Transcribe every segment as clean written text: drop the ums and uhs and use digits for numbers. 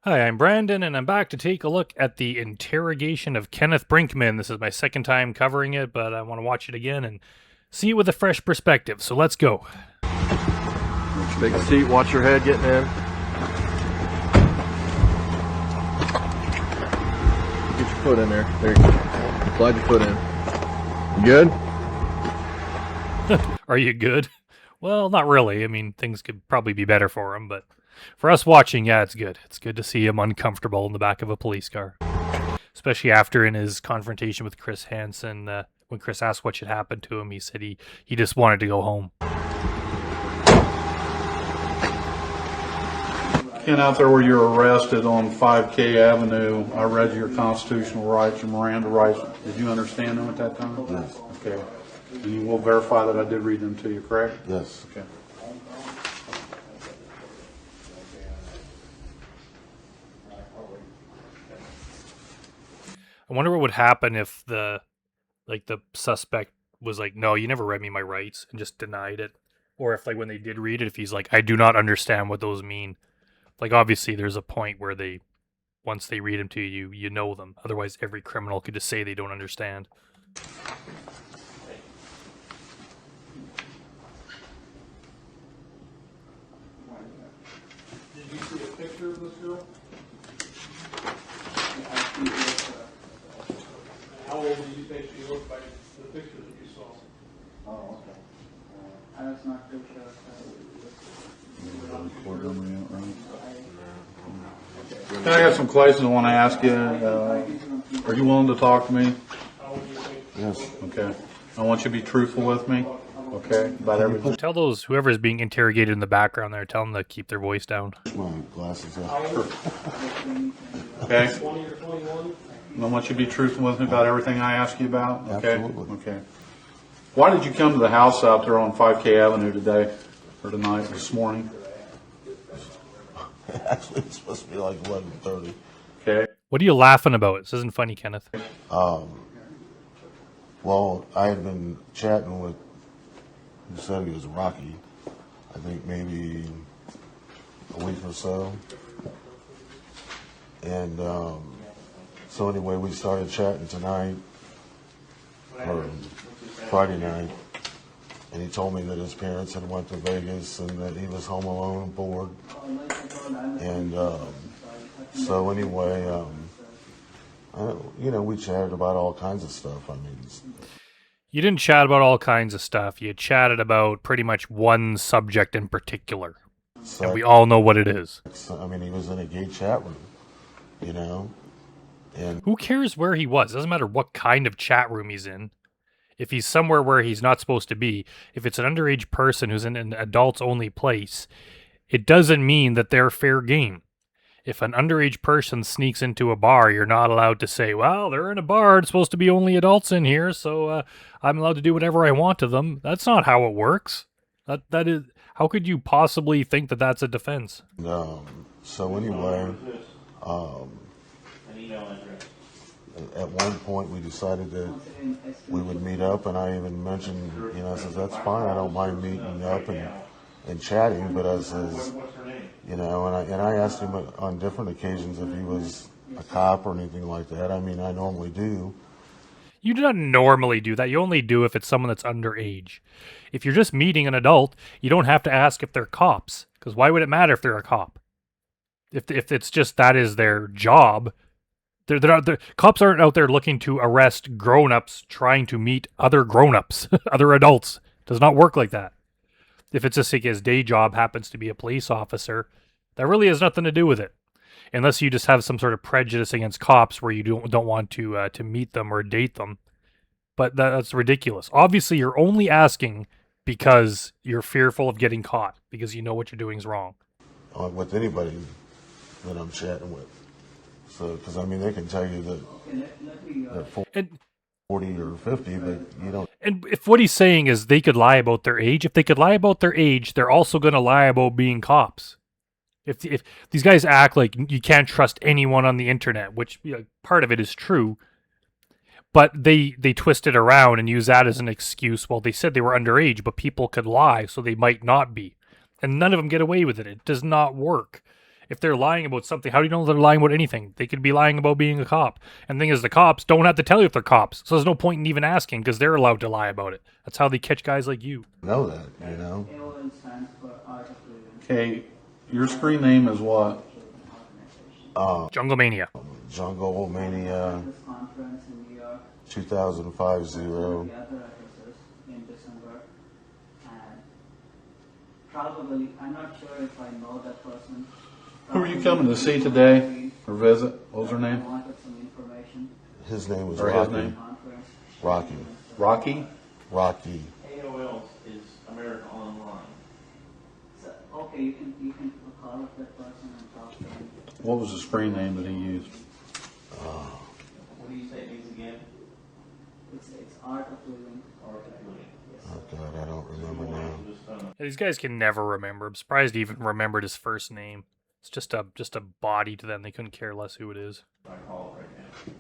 Hi, I'm Brandon, and I'm back to take a look at the Interrogation of Kenneth Brinkman. This is my second time covering it, but I want to watch it again and see it with a fresh perspective. So let's go. Take a seat, watch your head getting in. Get your foot in there. There you go. Slide your foot in. You good? Are you good? Well, not really. I mean, things could probably be better for him, but for us watching, yeah, it's good. It's good to see him uncomfortable in the back of a police car. Especially after in his confrontation with Chris Hansen, when Chris asked what should happen to him, he said he just wanted to go home. Ken, out there where you're arrested on 5K Avenue, I read your constitutional rights, your Miranda rights. Did you understand them at that time? Yes. Okay. And you will verify that I did read them to you, correct? Yes. Okay. I wonder what would happen if the suspect was like, "No, you never read me my rights," and just denied it. Or if when they did read it, if he's like, "I do not understand what those mean." Obviously there's a point where once they read them to you, you know them. Otherwise every criminal could just say they don't understand. Did you see a picture of this girl? How old do you think she looked by the picture that you saw? Oh, okay. That's not good. I got some questions I want to ask you. Are you willing to talk to me? Yes. Okay. I want you to be truthful with me. Okay. About everything. Tell those whoever's being interrogated in the background there, tell them to keep their voice down. My glasses off. Okay. I want you to be truthful with me about everything I ask you about. Okay. Absolutely. Okay. Why did you come to the house out there on 5K Avenue today, or tonight, this morning? Actually, it's supposed to be like 11:30. Okay. What are you laughing about? This isn't funny, Kenneth. Well, I had been chatting with, who said he was Rocky, I think maybe a week or so. And so anyway, we started chatting tonight, or Friday night, and he told me that his parents had went to Vegas and that he was home alone and bored. And so anyway, we chatted about all kinds of stuff. I mean, You didn't chat about all kinds of stuff. You chatted about pretty much one subject in particular. And we all know what it is. I mean, he was in a gay chat room, and Who cares where he was? It doesn't matter what kind of chat room he's in. If he's somewhere where he's not supposed to be, if it's an underage person who's in an adults-only place, it doesn't mean that they're fair game. If an underage person sneaks into a bar, you're not allowed to say, well, they're in a bar, it's supposed to be only adults in here, so I'm allowed to do whatever I want to them. That's not how it works. That is, how could you possibly think that that's a defense? so anyway, at one point we decided that we would meet up, and I even mentioned, I says, that's fine, I don't mind meeting up and chatting, but I says, and I asked him on different occasions if he was a cop or anything like that. I mean, I normally do. You do not normally do that. You only do if it's someone that's underage. If you're just meeting an adult, you don't have to ask if they're cops, because why would it matter if they're a cop? If it's just that is their job, cops aren't out there looking to arrest grown-ups trying to meet other grown-ups, other adults. It does not work like that. If it's just like his day job happens to be a police officer, that really has nothing to do with it. Unless you just have some sort of prejudice against cops where you don't want to meet them or date them. But that's ridiculous. Obviously, you're only asking because you're fearful of getting caught, because you know what you're doing is wrong. With anybody that I'm chatting with. So, because I mean, they can tell you that they're 40 or 50, but you don't. And if what he's saying is they could lie about their age, if they could lie about their age, they're also going to lie about being cops. If these guys act like you can't trust anyone on the internet, which part of it is true, but they twist it around and use that as an excuse. Well, they said they were underage, but people could lie, so they might not be. And none of them get away with it. It does not work. If they're lying about something, how do you know they're lying about anything? They could be lying about being a cop. And the thing is, the cops don't have to tell you if they're cops. So there's no point in even asking because they're allowed to lie about it. That's how they catch guys like you. Know that, you know? AOL stands for Art of Living Okay, your screen name is what? Organization. Jungle Mania. Jungle Mania This conference in New York, 2005 the other addresses in December, and probably, I'm not sure if I know that person. Who are you coming to see today or visit? What was her I name? wanted some information. His name was Or his Rocky. name? Conference. Rocky. Rocky? Rocky. AOL is America Online. So, okay, you can call up that person and talk to him. What was the screen name that he used? What do you say it means again? It's Art of Living. Art of Living. Oh God, I don't remember now. Yeah, these guys can never remember. I'm surprised he even remembered his first name. It's just a body to them. They couldn't care less who it is. I call it right now.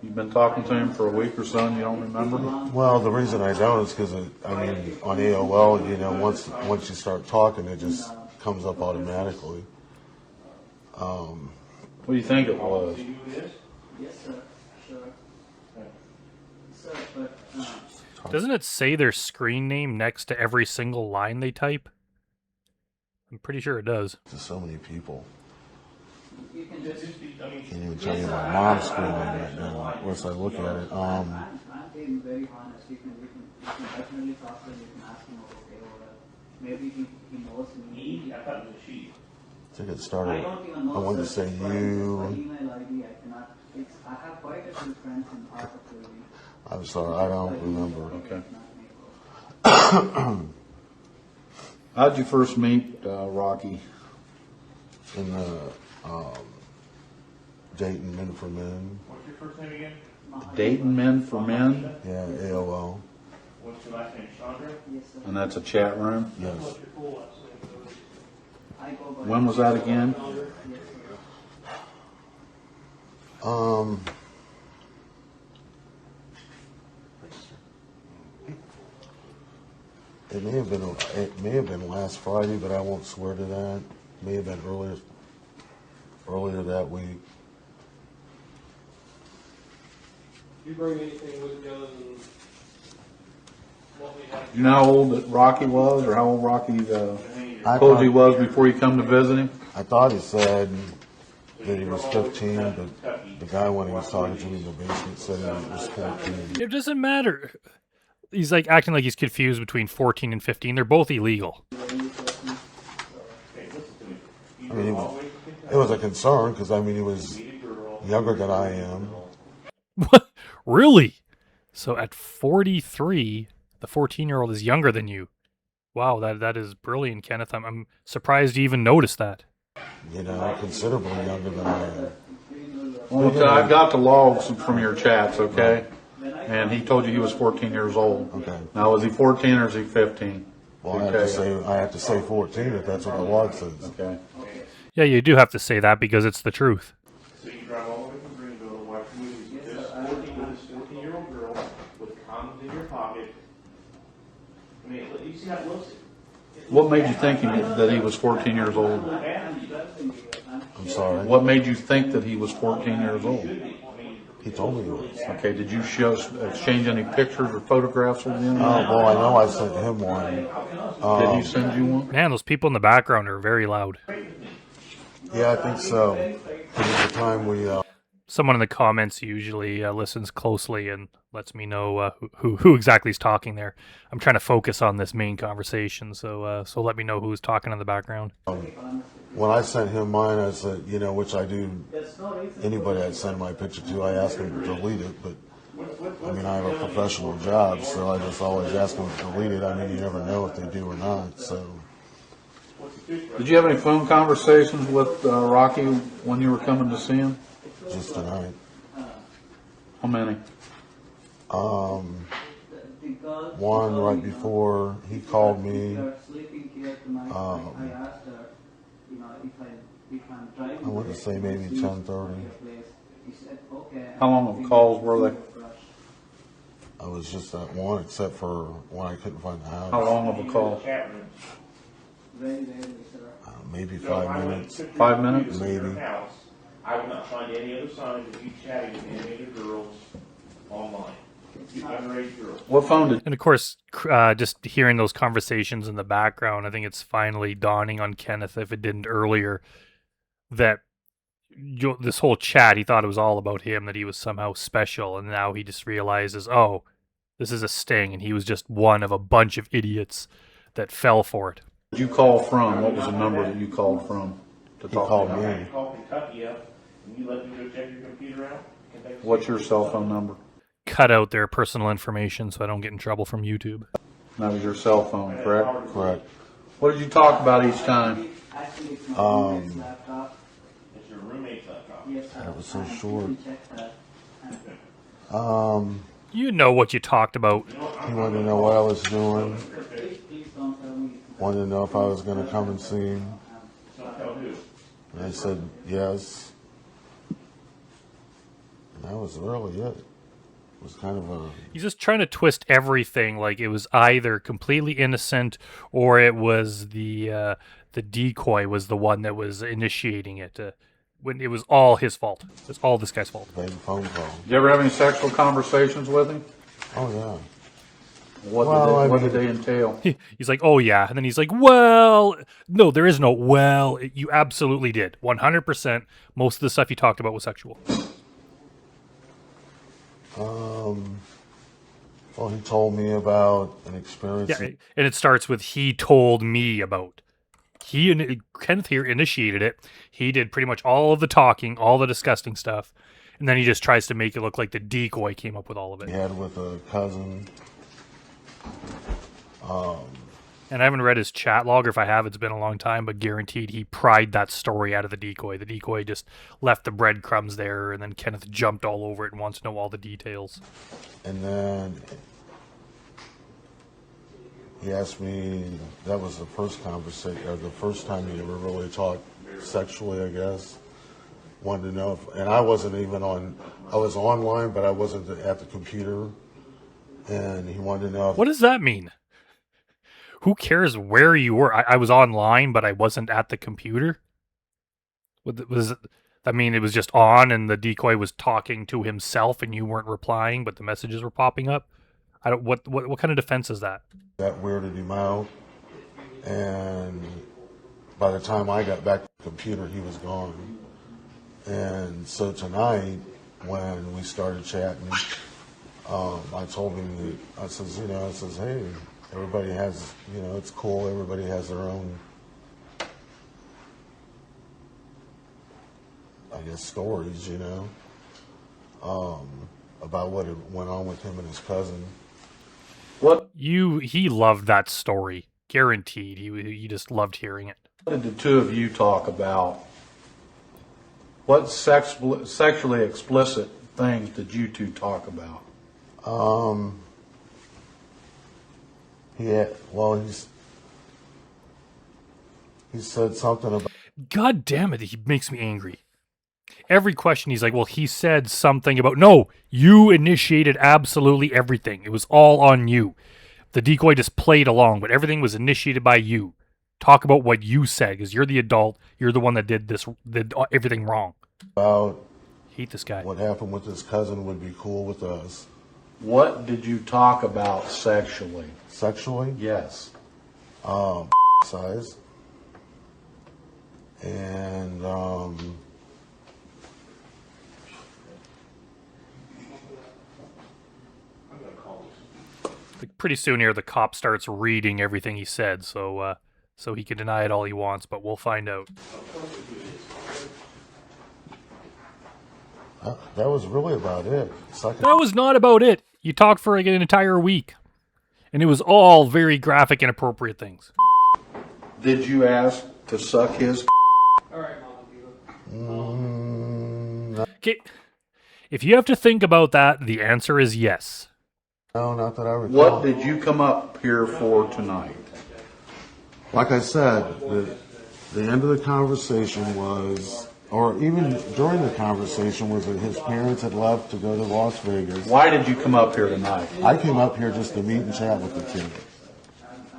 You've been talking to him for a week or so and you don't remember? Well, the reason I don't is because, I mean, on AOL, you know, once you start talking, it just comes up automatically. What do you think it was? See who it is? Yes, sir. Sure. Sir, but Doesn't it say their screen name next to every single line they type? I'm pretty sure it does. To so many people. you can just. I mean, Can't even tell you my mom's screen name right now. Once I look at it, I'm being very honest. You can definitely talk to him. You can ask him about AOL. Maybe he knows me. I thought it was a she. I think it I started. don't even know. I wanted to sir, say but for you. email ID, I cannot. I have quite a few friends in Art of Living. I'm sorry, I don't remember. Okay. Not Naples. How'd you first meet Rocky? In the Dayton Men for Men. What's your first name again? Dayton Men for Men? Yeah, AOL. What's your last name? Chandra? Yes, sir. And that's a chat room? Yes. I go by. When was that again? Yes, sir. It may have been last Friday, but I won't swear to that. May have been earlier that week. You bring anything with you other than what we have? You know how old that Rocky was, or how old Rocky I told you he thought, was before you come to visit him? I thought he said that he was 15, but the guy when he was talking to me in the basement said he was 14. It doesn't matter. He's like acting like he's confused between 14 and 15. They're both illegal. I mean, it was a concern because, I mean, he was younger than I am. What? Really? So at 43, the 14-year-old is younger than you. Wow, that is brilliant, Kenneth. I'm surprised you even noticed that. You know, considerably younger than I am. Well, I've got the logs from your chats, okay? And he told you he was 14 years old. Okay. Now, is he 14 or is he 15? Well, Okay. I have to say 14 if that's what the log says. Okay. Yeah, you do have to say that because it's the truth. So you drive all the way from Greenville to watch movies with this 14-year-old girl with condoms in your pocket. I mean, you see how it looks? What made you think that he was 14 years old? I'm sorry. What made you think that he was 14 years old? He told me he was. Okay, did you exchange any pictures or photographs with him? Well, I know I sent him one. Did he send you one? Man, those people in the background are very loud. Yeah, I think so. 'Cause at the time we, Someone in the comments usually listens closely and lets me know who exactly is talking there. I'm trying to focus on this main conversation, so let me know who's talking in the background. when I sent him mine, I said, you know, which I do, anybody I send my picture to, I ask them to delete it, but I mean, I have a professional job, so I just always ask them to delete it. I mean, you never know if they do or not, so. Did you have any phone conversations with Rocky when you were coming to see him? Just tonight. How many? One right before he called me. I want to say maybe 10:30. How long of calls were they? I was just at one, except for when I couldn't find the How house. long of a call? Very rarely, sir. Maybe So 5 I went minutes. to your 5 minutes? computer in your Maybe. house, I would not find any other signs of you chatting with any other girls online. You underage girls. What phone did And of course, just hearing those conversations in the background, I think it's finally dawning on Kenneth, if it didn't earlier, that this whole chat, he thought it was all about him, that he was somehow special, and now he just realizes, oh, this is a sting, and he was just one of a bunch of idiots that fell for it. you call from? What was the number that you called from to He talk called about? me. You call Kentucky up, and you let me go check your computer out. Kentucky What's your cell phone number? Cut out their personal information so I don't get in trouble from YouTube. That was your cell phone, correct? Correct. What did you talk about each time? Actually, it's my roommate's laptop. It's your roommate's laptop. Yes, sir. That was so You short. can check that. You know what you talked about. He wanted to know what I was doing. Please don't tell me. Wanted to know if I was going to come and see him. Don't tell who. And I said yes. And that was really it. It was kind of a... He's just trying to twist everything like it was either completely innocent or it was the decoy was the one that was initiating it. When it was all his fault. It's all this guy's fault. big phone call. Did you ever have any sexual conversations with him? Oh, yeah. What did they entail? He's like, oh yeah. And then he's like, well, no, there is no well. You absolutely did. 100%. Most of the stuff you talked about was sexual. Well, he told me about an experience. Yeah, and it starts with he told me about. Kenneth here initiated it. He did pretty much all of the talking, all the disgusting stuff, and then he just tries to make it look like the decoy came up with all of He it. had with a cousin. And I haven't read his chat log, or if I have, it's been a long time, but guaranteed he pried that story out of the decoy. The decoy just left the breadcrumbs there, and then Kenneth jumped all over it and wants to know all the details. And then he asked me, that was the first conversation, or the first time he ever really talked sexually, I guess. Wanted to know if, and I wasn't even on, I was online, but I wasn't at the computer. And he wanted to know if, What does that mean? Who cares where you were? I was online, but I wasn't at the computer? I mean, it was just on, and the decoy was talking to himself, and you weren't replying, but the messages were popping up? I don't. What kind of defense is that? that weirded him out. And by the time I got back to the computer, he was gone. And so tonight, when we started chatting, I told him that, I says, hey, everybody has, it's cool, everybody has their own, I guess, stories, about what went on with him and his cousin. What He loved that story. Guaranteed. He just loved hearing it. did the two of you talk about? What sexually explicit things did you two talk about? He said something about, God damn it, he makes me angry. Every question he's like, well, he said something about, no, you initiated absolutely everything. It was all on you. The decoy just played along, but everything was initiated by you. Talk about what you said, because you're the adult. You're the one that did everything wrong. Hate this guy. what happened with his cousin would be cool with us. What did you talk about sexually? Sexually, Yes. size. And Like, pretty soon here, the cop starts reading everything he said, so he can deny it all he wants, but we'll find out. that was really about it. That was not about it. You talked for like an entire week, and it was all very graphic and appropriate things. Did you ask to suck his? All right, Mama Diva. Okay, if you have to think about that, the answer is yes. No, not that I recall. What did you come up here for tonight? Like I said, the end of the conversation was, or even during the conversation, was that his parents had left to go to Las Vegas. Why did you come up here tonight? I came up here just to meet and chat with the kid.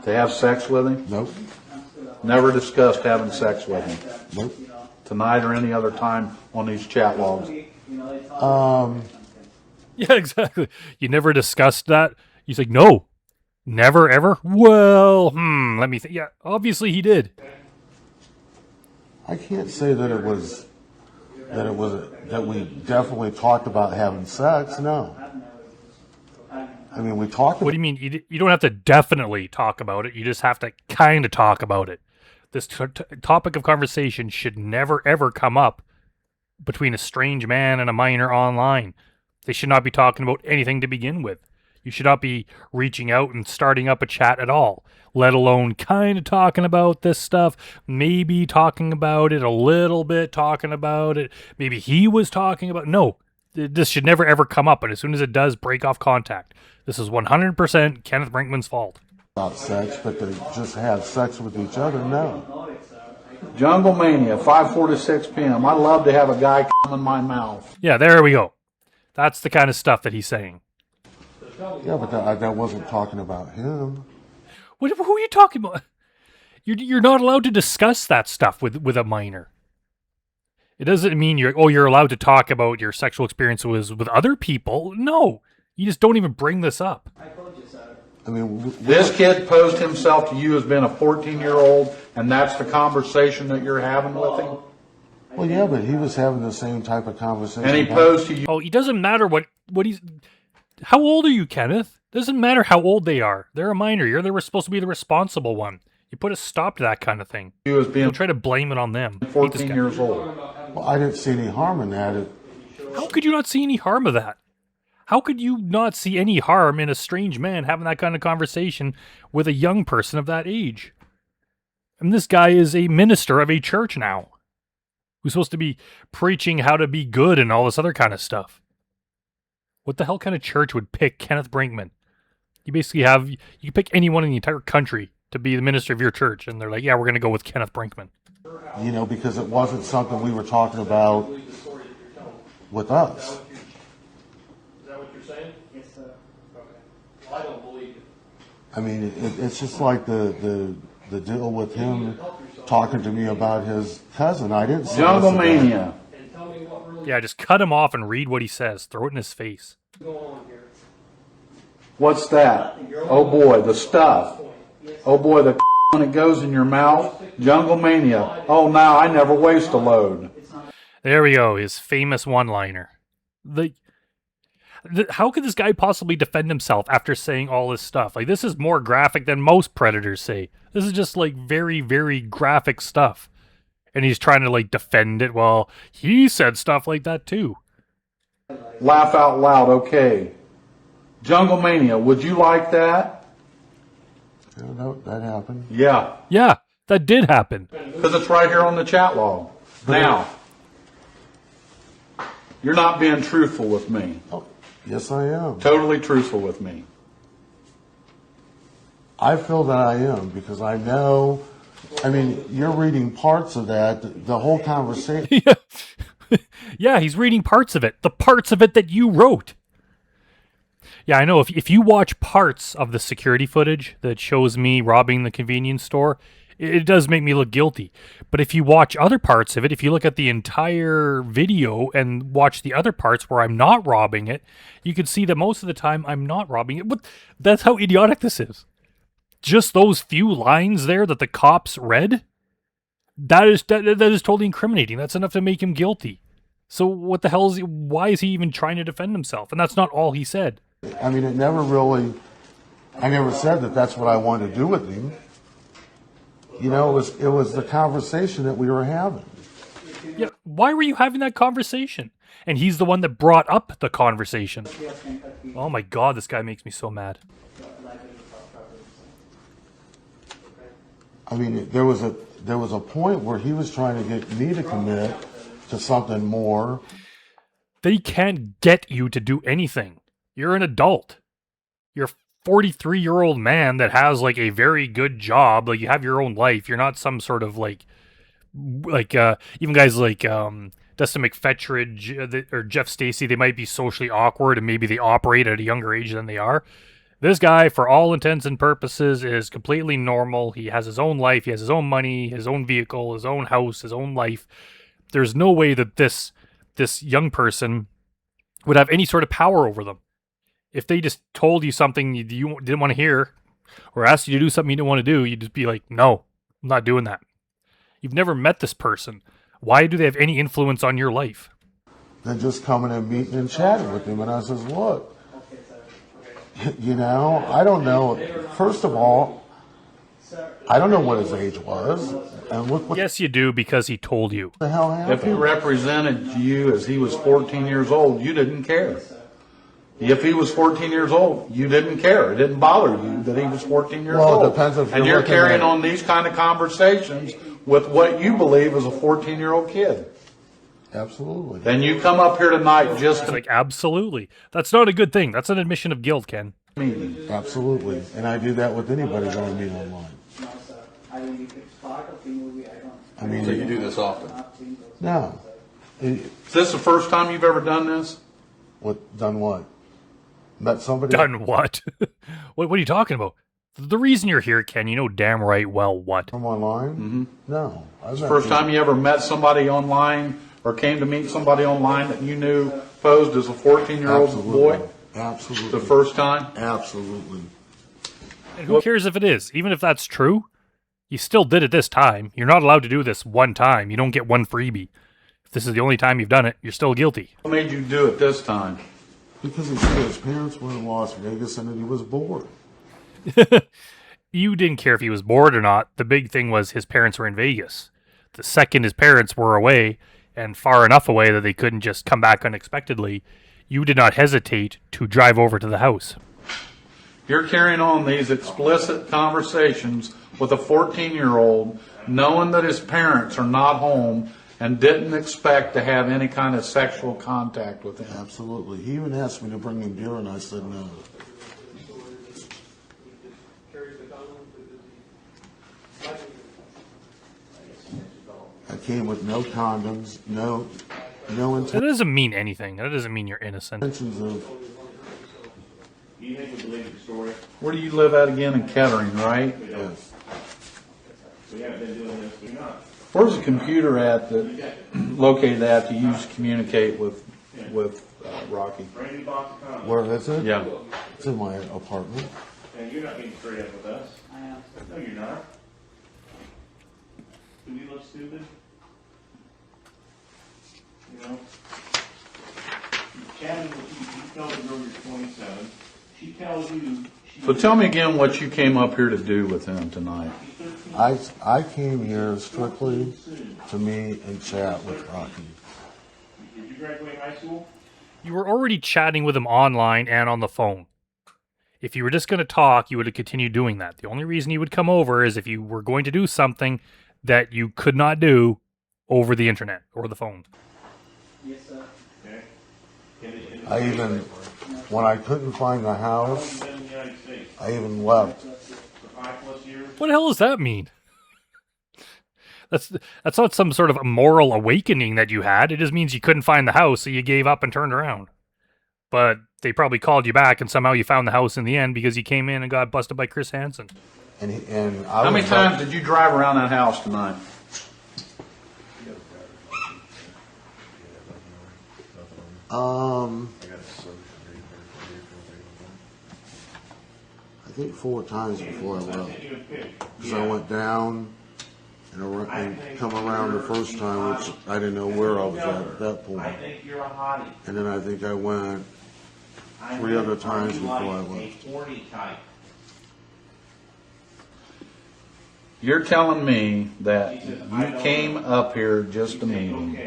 To have sex with him? Nope. Never discussed having sex with him Nope. tonight or any other time on these chat logs. Yeah, exactly. You never discussed that? He's like, no. Never, ever? Well, let me think. Yeah, obviously he did. I can't say that we definitely talked about having sex. No. I mean, we talked What about do you mean? You don't have to definitely talk about it. You just have to kind of talk about it. This topic of conversation should never, ever come up between a strange man and a minor online. They should not be talking about anything to begin with. You should not be reaching out and starting up a chat at all, let alone kind of talking about this stuff, maybe talking about it a little bit, talking about it. Maybe he was talking about. No, this should never, ever come up. And as soon as it does, break off contact. This is 100% Kenneth Brinkman's fault. sex, but to just have sex with each other, no. Jungle Mania, 5:4 to 6 p.m. I'd love to have a guy come in my mouth. Yeah, there we go. That's the kind of stuff that he's saying. Yeah, but that wasn't talking about him. Who are you talking about? You're not allowed to discuss that stuff with a minor. It doesn't mean you're allowed to talk about your sexual experiences with other people. No, you just don't even bring this up. I mean, This kid posed himself to you as being a 14-year-old, and that's the conversation that you're having with him? well, yeah, but he was having the same type of conversation. And he posed to you. Oh, it doesn't matter what he's. How old are you, Kenneth? Doesn't matter how old they are. They're a minor. You're supposed to be the responsible one. You put a stop to that kind of thing. You as being Don't try to blame it on them. 14 years old. Well, I didn't see any harm in that. How could you not see any harm of that? How could you not see any harm in a strange man having that kind of conversation with a young person of that age? And this guy is a minister of a church now, who's supposed to be preaching how to be good and all this other kind of stuff. What the hell kind of church would pick Kenneth Brinkman? You basically you pick anyone in the entire country to be the minister of your church, and they're like, yeah, we're going to go with Kenneth Brinkman. You know, because it wasn't something we were talking about with us. Is that what you're saying? Yes, sir. Okay. Well, I don't believe it. I mean, it's just like the deal with him talking to me about his cousin. I didn't see Jungle this about- Mania. And tell me what really Yeah, just cut him off and read what he says. Throw it in his face. is going on here. What's that? Oh boy, the stuff. Oh boy, the when it goes in your mouth. Jungle Mania. Oh, now I never waste a load. There we go, his famous one-liner. How could this guy possibly defend himself after saying all this stuff? Like, this is more graphic than most predators say. This is just, like, very, very graphic stuff. And he's trying to, like, defend it. Well, he said stuff like that, too. Laugh out loud, okay. Jungle Mania, would you like that? Yeah, that happened. Yeah, Yeah, that did happen. because it's right here on the chat log. Now, you're not being truthful with me. Oh, yes, I am. Totally truthful with me. I feel that I am because I know. I mean, you're reading parts of that. The whole conversation. Yeah, he's reading parts of it. The parts of it that you wrote. Yeah, I know. If you watch parts of the security footage that shows me robbing the convenience store, it does make me look guilty. But if you watch other parts of it, if you look at the entire video and watch the other parts where I'm not robbing it, you can see that most of the time I'm not robbing it. But that's how idiotic this is. Just those few lines there that the cops read, that is totally incriminating. That's enough to make him guilty. So what the hell why is he even trying to defend himself? And that's not all he said. I mean, it never really. I never said that that's what I wanted to do with him. You know, it was the conversation that we were having. Yeah, why were you having that conversation? And he's the one that brought up the conversation. Oh my god, this guy makes me so mad. I mean, there was a point where he was trying to get me to commit to something more. They can't get you to do anything. You're an adult. You're a 43-year-old man that has like a very good job. Like, you have your own life. You're not some sort of like even guys like Dustin McFetridge or Jeff Stacy, they might be socially awkward and maybe they operate at a younger age than they are. This guy, for all intents and purposes, is completely normal. He has his own life. He has his own money, his own vehicle, his own house, his own life. There's no way that this young person would have any sort of power over them. If they just told you something you didn't want to hear, or asked you to do something you didn't want to do, you'd just be like, no, I'm not doing that. You've never met this person. Why do they have any influence on your life? Then just coming and meeting and chatting with him. And I says, look, you know, I don't know. First of all, I don't know what his age was. And look what Yes, you do, because he told you. the hell happened. If he represented you as he was 14 years old, you didn't care. If he was 14 years old, you didn't care. It didn't bother you that he was 14 years Well, it old. depends if and you're you're looking carrying at- on these kind of conversations with what you believe is a 14-year-old kid. Absolutely. Then you come up here tonight just It's to like, absolutely. That's not a good thing. That's an admission of guilt, Ken. meet. Absolutely. And I do that with anybody that I meet online. No, sir. If it's part of the movie, I don't. I mean, So you do this often? Not seen those. no. Is this the first time you've ever done this? Done what? Met somebody? Done what? What are you talking about? The reason you're here, Ken, you know damn right well what. From online? Mm-hmm. No. I've met First people- time you ever met somebody online or came to meet somebody online that you knew posed as a 14-year-old boy? Absolutely. The first time? Absolutely. And who cares if it is? Even if that's true, you still did it this time. You're not allowed to do this one time. You don't get one freebie. If this is the only time you've done it, you're still guilty. What made you do it this time? Because he said his parents were in Las Vegas and that he was bored. You didn't care if he was bored or not. The big thing was his parents were in Vegas. The second his parents were away, and far enough away that they couldn't just come back unexpectedly, you did not hesitate to drive over to the house. You're carrying on these explicit conversations with a 14-year-old, knowing that his parents are not home and didn't expect to have any kind of sexual contact with him. Absolutely. He even asked me to bring him beer and I said no. I came with no condoms, no That doesn't mean anything. That doesn't mean you're innocent. intentions of. Do you think we believe the story? Where do you live at again? In Kettering, right? Yes. We haven't been doing this, we're not. Where's the computer at that located at to use to communicate with Rocky? Brand new box of condoms. Where is it? Yeah. It's in my apartment. And you're not being straight up with us. I am. No, you're not. Do we look stupid? You know? Chatting with you tell the girl you're 27. She tells you. So tell me again what you came up here to do with him tonight. I came here strictly to meet and chat with Rocky. Did you graduate high school? You were already chatting with him online and on the phone. If you were just going to talk, you would have continued doing that. The only reason you would come over is if you were going to do something that you could not do over the internet or the phone. Yes, sir. Okay. I even, when I couldn't find the house, You've been in the United States I even left. for 5+ years. What the hell does that mean? That's not some sort of moral awakening that you had. It just means you couldn't find the house, so you gave up and turned around. But they probably called you back, and somehow you found the house in the end because you came in and got busted by Chris Hansen. And I How many was times did you drive around that house tonight? I think 4 times before I left. Because I went down and come around the first time, which I didn't know where I was at that I point. think you're a hottie. And then I think I went I 3 know other times you before like I a left. horny type. You're telling me that you came up here just to meet him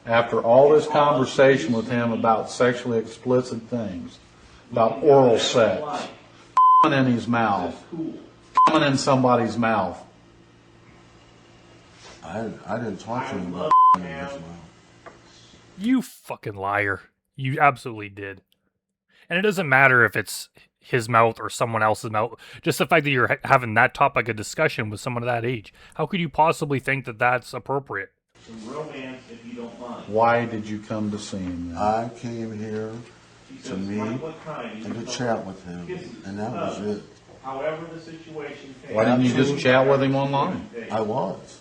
after all this conversation with him about sexually explicit things, about oral sex, in his mouth, coming in somebody's mouth. I didn't talk to him about in his mouth. You fucking liar. You absolutely did. And it doesn't matter if it's his mouth or someone else's mouth. Just the fact that you're having that topic of discussion with someone of that age. How could you possibly think that that's appropriate? Some romance if you don't mind. Why did you come to see him then? I came here to me What kind? and to chat with him, and that was it. However the situation came. Why didn't you just chat with him online? I was.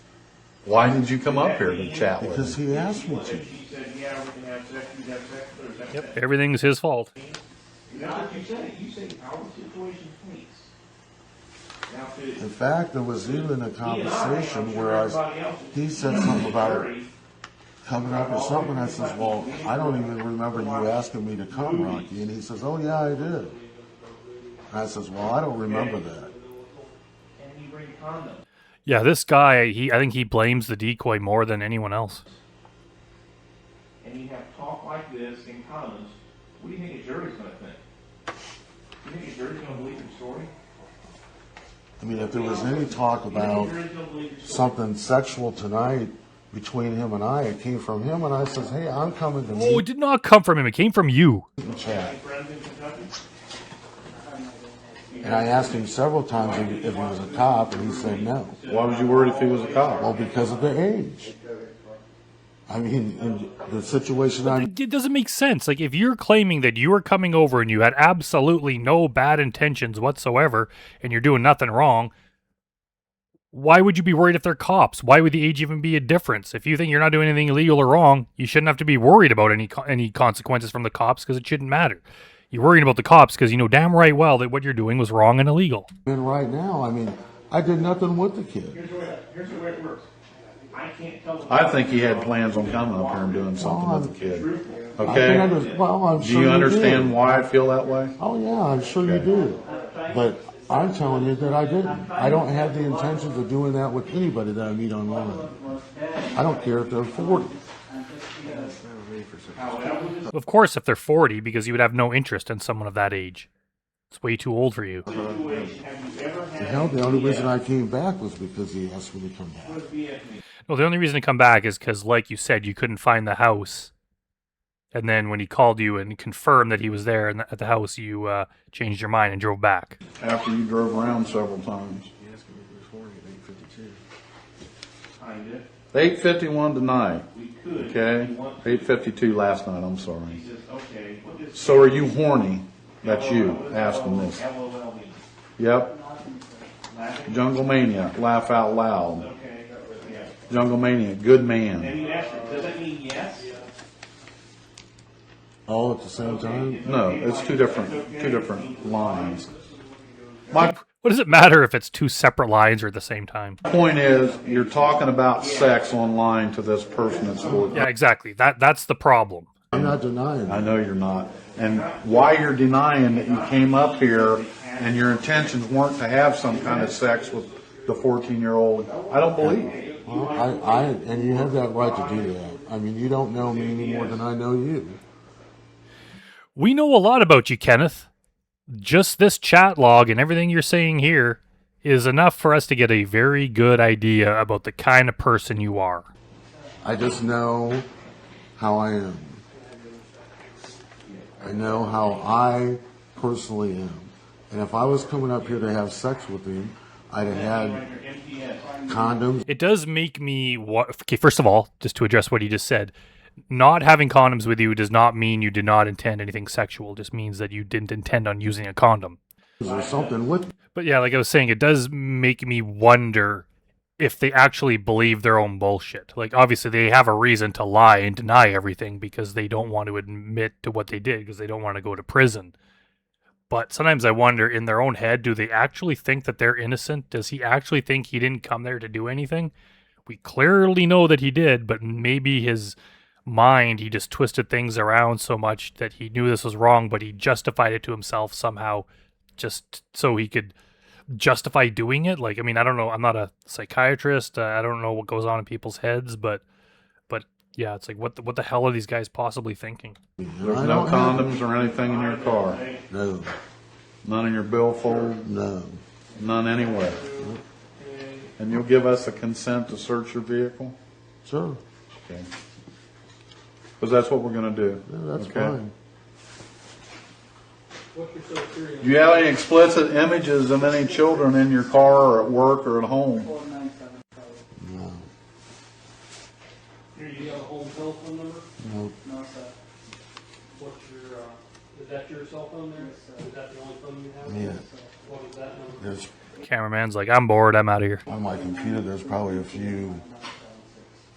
Why did you come up here to chat with Because him? he asked me to. She said, yeah, we can have sex, you have sex, or is that Yep, everything's his fault. That's what you said. You said how the situation please. Now to In fact, there was even a conversation where he said something about it coming up or something. I says, well, I don't even remember you asking me to come, Rocky. And he says, oh, yeah, I did. And I says, well, I don't remember that. and you bring condoms. Yeah, this guy, I think he blames the decoy more than anyone else. And you have talk like this in condoms, what do you think a jury's going to think? Do you think a jury's going to believe your story? I mean, if there was any talk about something sexual tonight between him and I, it came from him, and I says, hey, I'm coming to Oh, meet it did not come from him. It came from you. and chat. Friends in Kentucky? And I asked him several times if he was a cop, and he said no. Why was you worried if he was a cop? Well, because of the age. I mean, in the situation I'm It doesn't make sense. Like, if you're claiming that you were coming over and you had absolutely no bad intentions whatsoever and you're doing nothing wrong, why would you be worried if they're cops? Why would the age even be a difference? If you think you're not doing anything illegal or wrong, you shouldn't have to be worried about any consequences from the cops because it shouldn't matter. You're worried about the cops because you know damn right well that what you're doing was wrong and illegal. in right now. I mean, I did nothing with the kid. Here's the way it works. I can't tell the I think he had plans on coming up here and doing something with the kid. I can Okay? well, I'm Do sure you understand do. why I feel that way? Oh yeah, I'm sure you do. But I'm telling you that I didn't. I don't have the intentions of doing that with anybody that I meet online. I don't care if they're 40. Of course, if they're 40, because you would have no interest in someone of that age. It's way too old for you. The hell, the only reason I came back was because he asked me to come back. Well, the only reason to come back is because, like you said, you couldn't find the house. And then when he called you and confirmed that he was there at the house, you changed your mind and drove back. After you drove around several times. Kinda. 8:51 tonight. We could. Okay? if you want to. 8:52 last night, I'm sorry. He says, okay, what does So are you horny? That's you asking this. LOL mean? Yep. Laughing? Jungle Mania, laugh out loud. Okay, yeah. Jungle Mania, good And man. you ask her, does that mean yes? All at the same time? No, it's two different lines. My What does it matter if it's two separate lines or at the same time? point is, you're talking about sex online to this person at school. Yeah, exactly. That's the problem. I'm not denying I that. know you're not. And why you're denying that you came up here and your intentions weren't to have some kind of sex with the 14-year-old, I don't believe. Well, and you have that right to do that. I mean, you don't know me any more than I know you. We know a lot about you, Kenneth. Just this chat log and everything you're saying here is enough for us to get a very good idea about the kind of person you are. I just know how I am. I know how I personally am. And if I was coming up here to have sex with him, I'd have had condoms. It does make me... Okay, first of all, just to address what he just said, not having condoms with you does not mean you did not intend anything sexual. It just means that you didn't intend on using a condom. Or something with. But yeah, like I was saying, it does make me wonder if they actually believe their own bullshit. Like, obviously, they have a reason to lie and deny everything because they don't want to admit to what they did because they don't want to go to prison. But sometimes I wonder, in their own head, do they actually think that they're innocent? Does he actually think he didn't come there to do anything? We clearly know that he did, but maybe his mind, he just twisted things around so much that he knew this was wrong, but he justified it to himself somehow just so he could justify doing it. Like, I mean, I don't know. I'm not a psychiatrist. I don't know what goes on in people's heads, but yeah, it's like, what the hell are these guys possibly thinking? There's I no don't have- condoms or anything in your car. No, None in your billfold, no. none anywhere. And you'll give us a consent to search your vehicle? Sure. Okay. Because that's what we're going to do. Yeah, that's Okay? fine. What's your criteria? Do you have any explicit images of any children in your car or at work or at home? 4975. No. Do you have a home telephone number? No. No, sir. What's your, the that your cell phone there? Yes, sir. Is that the only phone you have? Yeah. What is that number? There's Cameraman's like, I'm bored, I'm out of here. on my computer. There's probably a few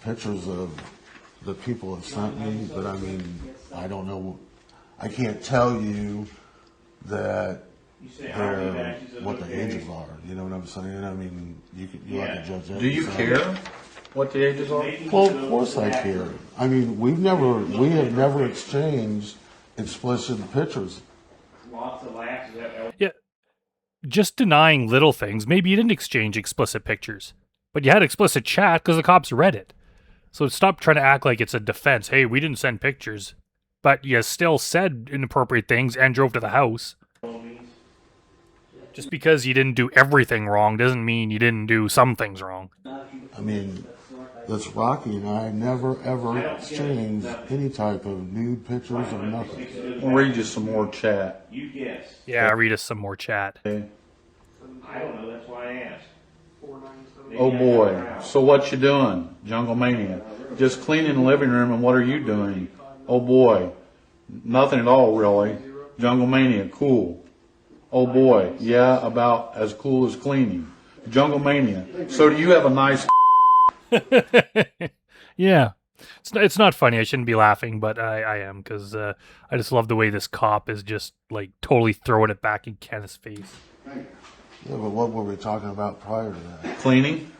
pictures of the people have sent me, but I mean, I don't know. I can't tell you that they're what the ages are. You know what I'm saying? I mean, you have to judge that. Do you yourself. care what the ages are? Well, of course I care. I mean, we have never exchanged explicit pictures. Lots of laughs. Yeah, just denying little things. Maybe you didn't exchange explicit pictures, but you had explicit chat because the cops read it. So stop trying to act like it's a defense. Hey, we didn't send pictures, but you still said inappropriate things and drove to the house. Just because you didn't do everything wrong doesn't mean you didn't do some things wrong. I mean, this Rocky and I never ever exchanged any type of nude pictures or nothing. We'll read you some more chat. You guess. Yeah, read us some more chat. Okay. I don't know. That's why I asked. 497. Oh boy, so what you doing, Jungle Mania? Just cleaning the living room, and what are you doing? Oh boy, nothing at all really. Jungle Mania, cool. Oh boy, yeah, about as cool as cleaning. Jungle Mania, so do you have a nice Yeah, it's not funny. I shouldn't be laughing, but I am, because I just love the way this cop is just like totally throwing it back in Kenneth's face. Yeah, but what were we talking about prior to that? cleaning?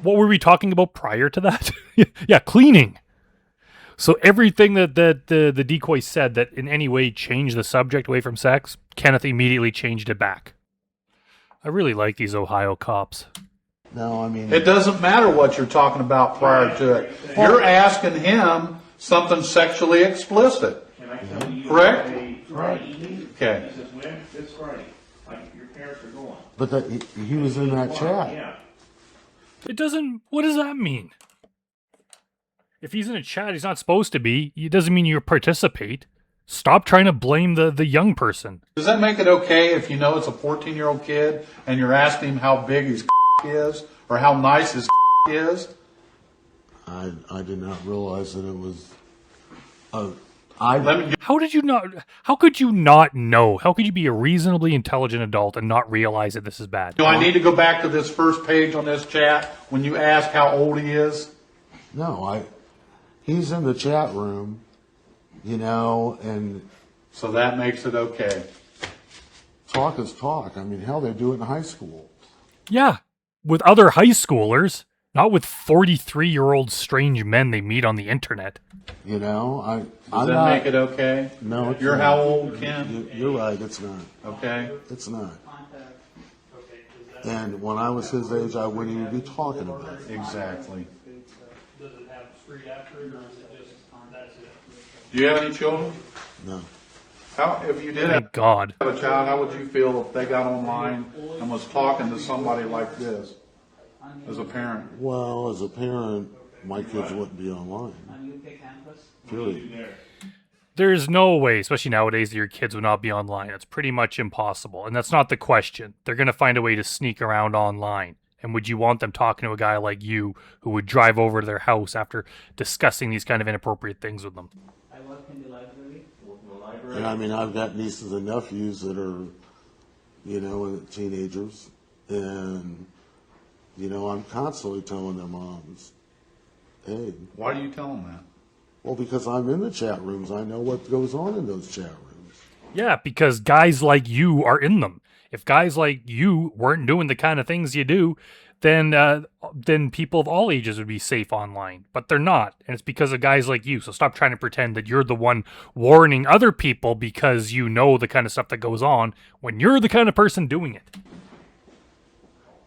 What were we talking about prior to that? Yeah, cleaning. So everything that the decoy said that in any way changed the subject away from sex, Kenneth immediately changed it back. I really like these Ohio cops. No, I mean, It doesn't matter what you're talking about prior to it. You're asking him something sexually explicit, Can I tell you? correct? Right. Okay. He says, when? This Friday. Like, your parents are going. but he was in that chat. Yeah. It doesn't. What does that mean? If he's in a chat, he's not supposed to be. It doesn't mean you participate. Stop trying to blame the young person. Does that make it okay if you know it's a 14-year-old kid and you're asking him how big his is or how nice his is? I did not realize that it was. Let me How did you not? How could you not know? How could you be a reasonably intelligent adult and not realize that this is bad? Do I need to go back to this first page on this chat when you ask how old he is? No, he's in the chat room, you know, and So that makes it okay. talk is talk. I mean, hell, they do it in high school. Yeah, with other high schoolers, not with 43-year-old strange men they meet on the internet. You know, Does that make it okay? No, it's You're not. how old, Ken? You're right. It's not. Okay. It's not. Contact. And when I was his age, I wouldn't even be talking about it. Exactly. Does it have street after it, or is it just, that's it? Do you have any children? No. How, if you did have Thank God. a child, how would you feel if they got online and was talking to somebody like this as a parent? Well, as a parent, my kids wouldn't be online. On UK campus? Period. There's no way, especially nowadays, that your kids would not be online. It's pretty much impossible. And that's not the question. They're going to find a way to sneak around online. And would you want them talking to a guy like you who would drive over to their house after discussing these kind of inappropriate things with them? I work in the library. And I mean, I've got nieces and nephews that are, you know, teenagers. And, you know, I'm constantly telling their moms, hey, Why do you tell them that? well, because I'm in the chat rooms. I know what goes on in those chat rooms. Yeah, because guys like you are in them. If guys like you weren't doing the kind of things you do, then people of all ages would be safe online. But they're not, and it's because of guys like you. So stop trying to pretend that you're the one warning other people because you know the kind of stuff that goes on when you're the kind of person doing it.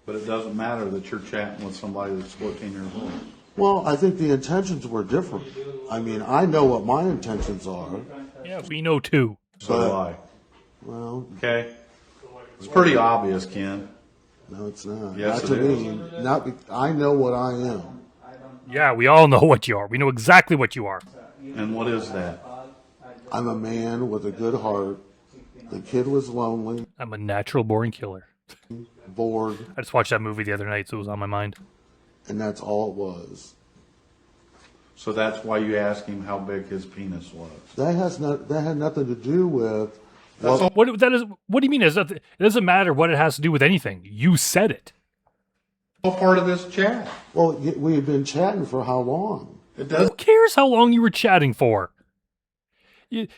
But it doesn't matter that you're chatting with somebody that's 14 years old. Well, I think the intentions were different. I mean, I know what my intentions are. Yeah, we know too. So do I. Well, Okay? It's pretty obvious, Ken. no, it's not. Yes, not to it is. me. Not be, I know what I am. Yeah, we all know what you are. We know exactly what you are. And what is that? I'm a man with a good heart. The kid was lonely, I'm a natural born killer. bored, I just watched that movie the other night, so it was on my mind. and that's all it was. So that's why you asked him how big his penis was. That had nothing to do with. That's all. What do you mean? It doesn't matter what it has to do with anything. You said it. All part of this chat. Well, we had been chatting for how long? It does. Who cares how long you were chatting for? You've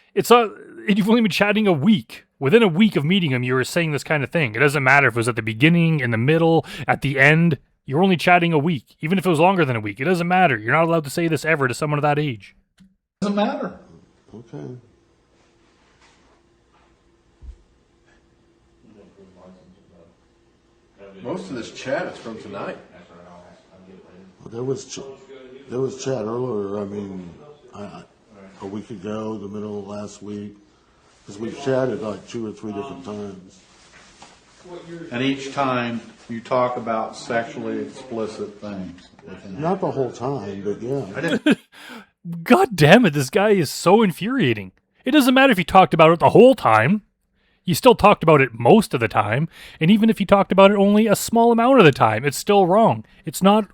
only been chatting a week. Within a week of meeting him, you were saying this kind of thing. It doesn't matter if it was at the beginning, in the middle, at the end. You're only chatting a week. Even if it was longer than a week, it doesn't matter. You're not allowed to say this ever to someone of that age. It doesn't matter. Okay. Most of this chat is from tonight. Well, there was chat earlier. I mean, a week ago, the middle of last week, because we chatted like 2 or 3 different times. And each time you talk about sexually explicit things. Not the whole time, but yeah. God damn it, this guy is so infuriating. It doesn't matter if you talked about it the whole time. You still talked about it most of the time, and even if you talked about it only a small amount of the time, it's still wrong. It's not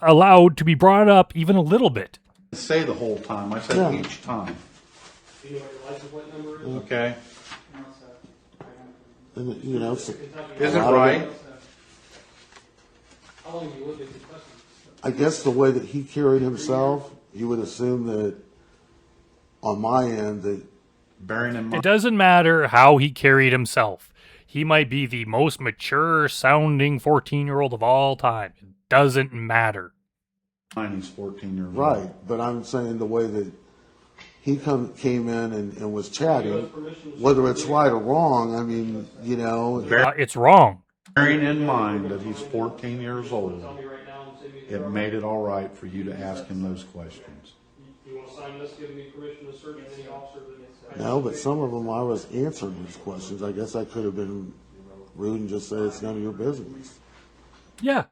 allowed to be brought up even a little bit. I didn't say the whole time. I said Yeah. each time. Do you know what your license plate number is? Okay? No, sir. And, you know, so Is it A lot of right? How long have you lived in Kentucky? I guess the way that he carried himself, you would assume that on my end that Bearing in It mind, doesn't matter how he carried himself. He might be the most mature sounding 14-year-old of all time. It doesn't matter. he's 14 years old. right, but I'm saying the way that he came in and was chatting, whether it's right or wrong, I mean, you know, It's wrong. Bearing in mind that he's 14 years old, Tell me right now and send me the it made it all right for you to ask him those questions. You want to sign this, giving me permission to search any officer that no, but some of them I was answering these questions. I guess I could have been rude and just say it's none of your business. Yeah,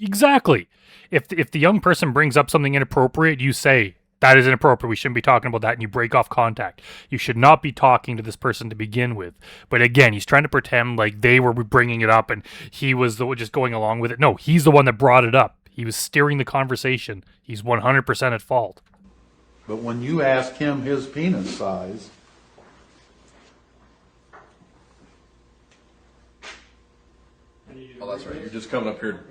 exactly. If the young person brings up something inappropriate, you say, that is inappropriate. We shouldn't be talking about that, and you break off contact. You should not be talking to this person to begin with. But again, he's trying to pretend like they were bringing it up and he was the one just going along with it. No, he's the one that brought it up. He was steering the conversation. He's 100% at fault. But when you ask him his penis size, Oh, that's right. You're just coming up here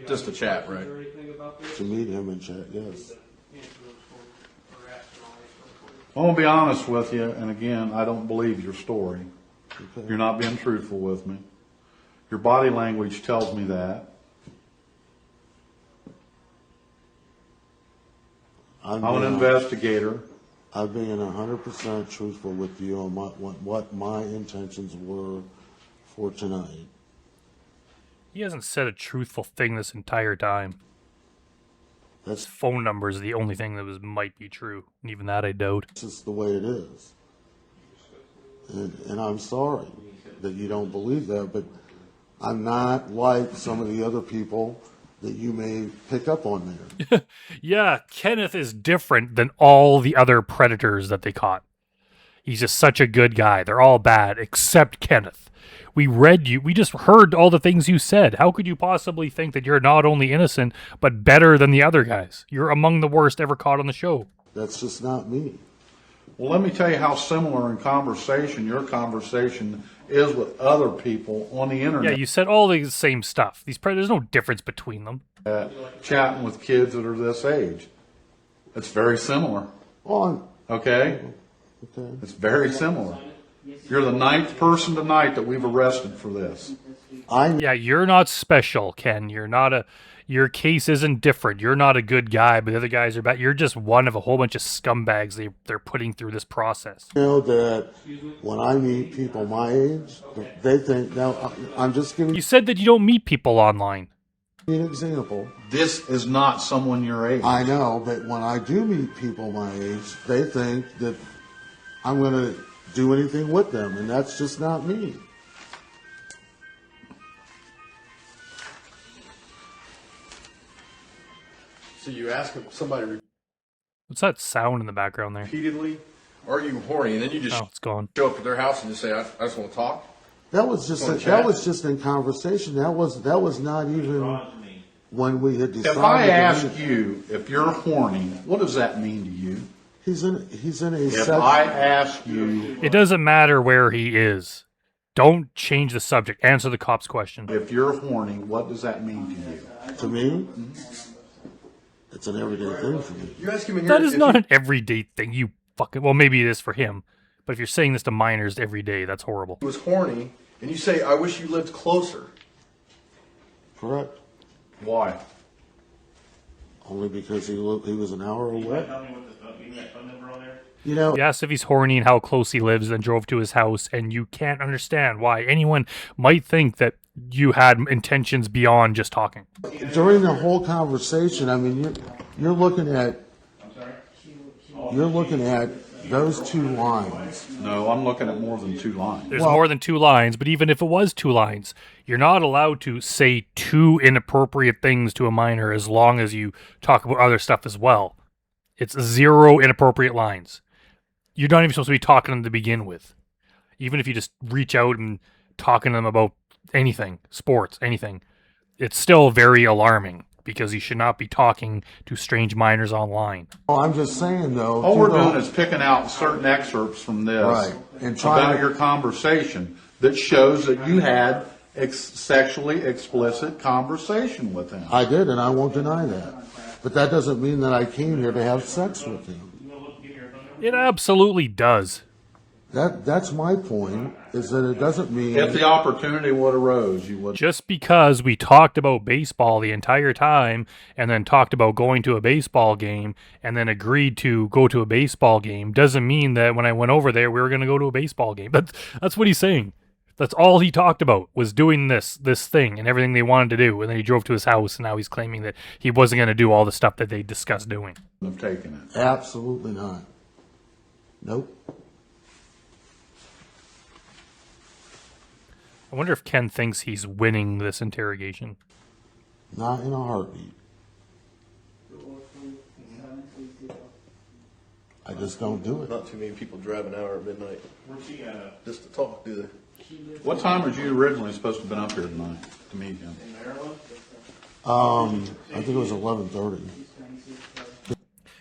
just to chat, right? Is there anything about this? To meet him and chat, yes. Answer those for, or ask them, I'll answer them for you. I'm going to be honest with you, and again, I don't believe your story. Okay. You're not being truthful with me. Your body language tells me that. I'm an investigator. I'm being 100% truthful with you on what my intentions were for tonight. He hasn't said a truthful thing this entire time. His That's phone number is the only thing that might be true. And even that I doubt. just the way it is. And I'm sorry that you don't believe that, but I'm not like some of the other people that you may pick up on there. Yeah, Kenneth is different than all the other predators that they caught. He's just such a good guy. They're all bad, except Kenneth. We just heard all the things you said. How could you possibly think that you're not only innocent, but better than the other guys? You're among the worst ever caught on the show. That's just not me. Well, let me tell you how similar in conversation your conversation is with other people on the Yeah, internet. you said all the same stuff. There's no difference between them. Chatting with kids that are this age. It's very similar. On. Okay? Okay. It's very similar. You're the 9th person tonight that we've arrested for this. Yeah, you're not special, Ken. Your case isn't different. You're not a good guy, but the other guys are bad. You're just one of a whole bunch of scumbags they're putting through this process. Know that when I meet people my age, they think, now I'm just giving You said that you don't meet people online. you an example. This is not someone your age. I know, but when I do meet people my age, they think that I'm going to do anything with them, and that's just not me. So you ask somebody What's that sound in the background there? repeatedly, "Are you horny?" And then you just Oh, it's gone. show up at their house and just say, "I just want to talk." That was just Wanna that chat? was just in conversation. That was not even when we had decided. If I to ask meet- you if you're horny, what does that mean to you? he's in a If sex- I ask you It doesn't matter where he is. Don't change the subject. Answer the cop's question. if you're horny, what does that mean to you? to me, it's an everyday thing for me. You ask him in here. That is if not he- an everyday thing. You fucking. Well, maybe it is for him. But if you're saying this to minors every day, that's horrible. was horny, and you say, "I wish you lived closer." Correct. Why? Only because he was an hour away. Tell me what the give me that phone number on there. You know, You asked if he's horny and how close he lives, then drove to his house, and you can't understand why anyone might think that you had intentions beyond just talking. during the whole conversation, I mean, you're looking at those two lines. No, I'm looking at more than 2 lines. There's more than 2 lines, but even if it was 2 lines, you're not allowed to say 2 inappropriate things to a minor as long as you talk about other stuff as well. It's 0 inappropriate lines. You're not even supposed to be talking to them to begin with. Even if you just reach out and talking to them about anything, sports, anything, it's still very alarming because you should not be talking to strange minors online. Oh, I'm just saying though. All we're doing is picking out certain excerpts from this Right. And trying about to- your conversation that shows that you had sexually explicit conversation with him. I did, and I won't deny that. But that doesn't mean that I came here to have sex with him. It absolutely does. That's my point, is that it doesn't mean... If the opportunity would arose, you would. Just because we talked about baseball the entire time and then talked about going to a baseball game and then agreed to go to a baseball game doesn't mean that when I went over there we were going to go to a baseball game. That's what he's saying. That's all he talked about was doing this thing and everything they wanted to do. And then he drove to his house and now he's claiming that he wasn't going to do all the stuff that they discussed doing. Have taken it. Absolutely not. Nope. I wonder if Ken thinks he's winning this interrogation. Not in a heartbeat. I just don't do it. Not too many people drive an hour at midnight Where's he just to talk, do they? What time was you originally supposed to have been up here tonight to meet him? in Maryland? I think it was 11:30.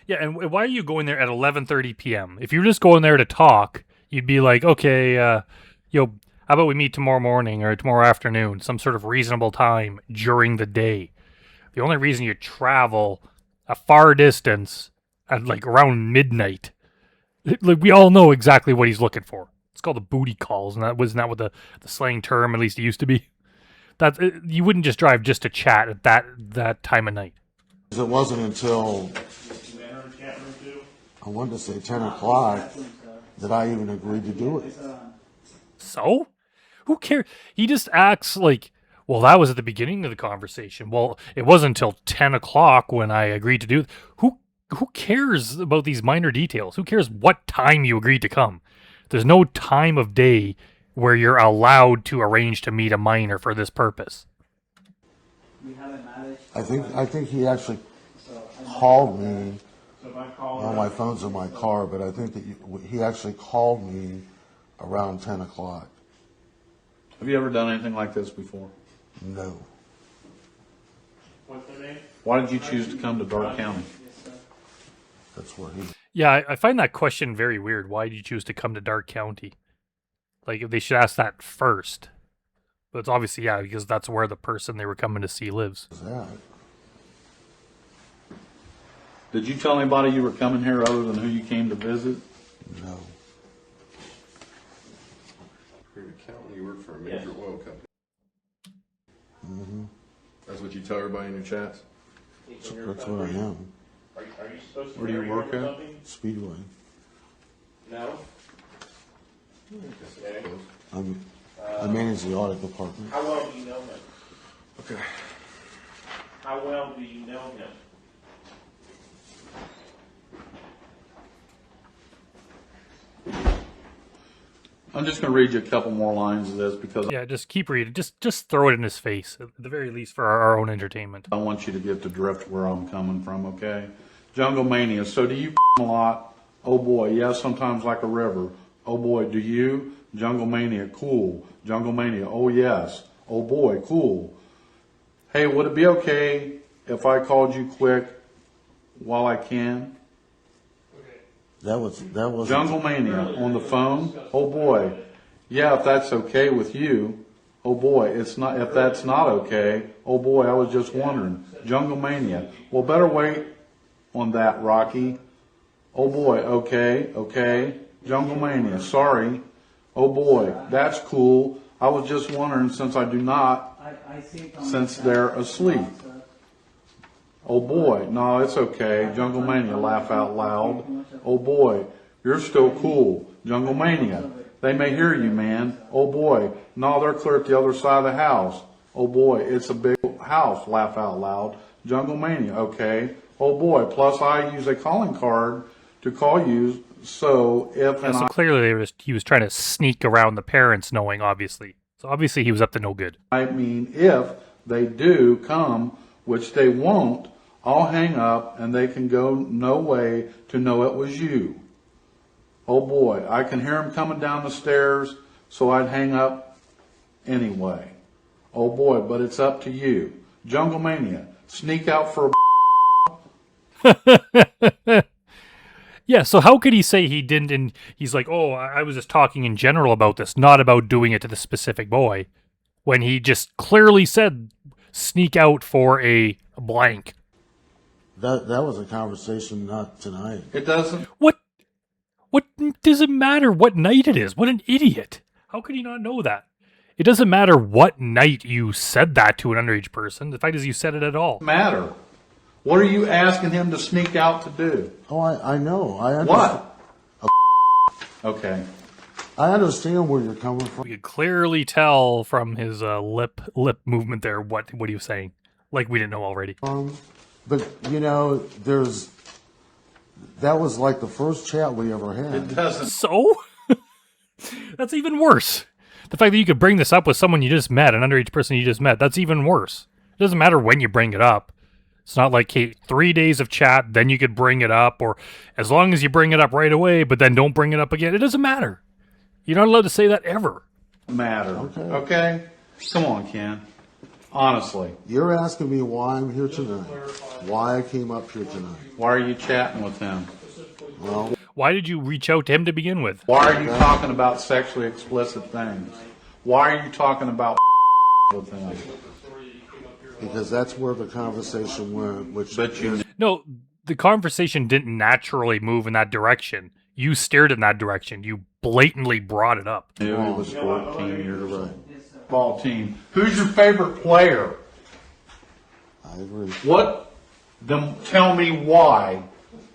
Yeah, and why are you going there at 11:30 p.m.? If you're just going there to talk, you'd be like, okay, how about we meet tomorrow morning or tomorrow afternoon, some sort of reasonable time during the day. The only reason you travel a far distance at like around midnight, like we all know exactly what he's looking for. It's called the booty calls, and wasn't that what the slang term at least it used to be? That you wouldn't just drive just to chat at that time of night. It wasn't until, You enter the chat room too? I wanted to say 10 o'clock, that I even agreed to do it. So? Who cares? He just acts like, well, that was at the beginning of the conversation. Well, it wasn't until 10 o'clock when I agreed to do it. Who cares about these minor details? Who cares what time you agreed to come? There's no time of day where you're allowed to arrange to meet a minor for this purpose. We have a marriage. I think he actually called me. So if I call Well, my phone's in my car, but I think that he actually called me around 10 o'clock. Have you ever done anything like this before? No. what's their name? Why did you choose to come to Dark County? That's where he... Yeah, I find that question very weird. Why did you choose to come to Dark County? Like, they should ask that first. But it's obviously, yeah, because that's where the person they were coming to see lives. was that. Did you tell anybody you were coming here other than who you came to visit? No. You're an accountant, you work for a major oil company. That's what you tell everybody in your chats? That's where I am. Are you supposed to Where do you marry work him or at? something? Speedway. No? Okay. I manage the audit department. How well do you know him? Okay. How well do you know him? I'm just going to read you a couple more lines of this because Yeah, just keep reading. Just throw it in his face, at the very least, for our own entertainment. I want you to get the drift where I'm coming from, okay? Jungle Mania. So do you a lot? Oh boy, yes, sometimes like a river. Oh boy, do you? Jungle Mania, cool. Jungle Mania, oh yes. Oh boy, cool. Hey, would it be okay if I called you quick while I can? Okay. That was Jungle Mania on the phone? Oh boy. Yeah, if that's okay with you. Oh boy, it's not, if that's not okay. Oh boy, I was just wondering. Jungle Mania. Well, better wait on that, Rocky. Oh boy, okay. Jungle Mania, sorry. Oh boy, that's cool. I was just wondering since I do not, I see it on since the they're chat, asleep. sir. Oh boy, no, it's okay. Jungle Mania, laugh out loud. Oh boy, you're still cool. Jungle Mania, they may hear you, man. Oh boy, no, they're clear at the other side of the house. Oh boy, it's a big house, laugh out loud. Jungle Mania, okay. Oh boy, plus I use a calling card to call you, so if Yeah, and so I clearly he was trying to sneak around the parents knowing, obviously. So obviously he was up to no good. I mean, if they do come, which they won't, I'll hang up and they can go no way to know it was you. Oh boy, I can hear him coming down the stairs, so I'd hang up anyway. Oh boy, but it's up to you. Jungle Mania, sneak out for a Yeah, so how could he say he didn't, and he's like, oh, I was just talking in general about this, not about doing it to the specific boy, when he just clearly said sneak out for a blank. that was a conversation not tonight. It doesn't What does it matter what night it is? What an idiot. How could he not know that? It doesn't matter what night you said that to an underage person. The fact is you said it at all. matter. What are you asking him to sneak out to do? Oh, I know. I understand. What? Okay. I understand where you're coming from. We could clearly tell from his lip movement there what he was saying. Like we didn't know already. But you know, that was like the first chat we ever had. It doesn't. So? That's even worse. The fact that you could bring this up with someone you just met, an underage person you just met, that's even worse. It doesn't matter when you bring it up. It's not like, hey, 3 days of chat, then you could bring it up, or as long as you bring it up right away, but then don't bring it up again. It doesn't matter. You're not allowed to say that ever. Matter. Okay? Come on, Ken. Honestly. You're asking me why I'm here tonight. Why I came up here tonight. Why are you chatting with him? Well, Why did you reach out to him to begin with? Why are you talking about sexually explicit things? Why are you talking about with him? because that's where the conversation went, which But you No, the conversation didn't naturally move in that direction. You steered in that direction. You blatantly brought it up. knew he was 14 years right. old. Ball team. Who's your favorite player? I agree. What? Then tell me why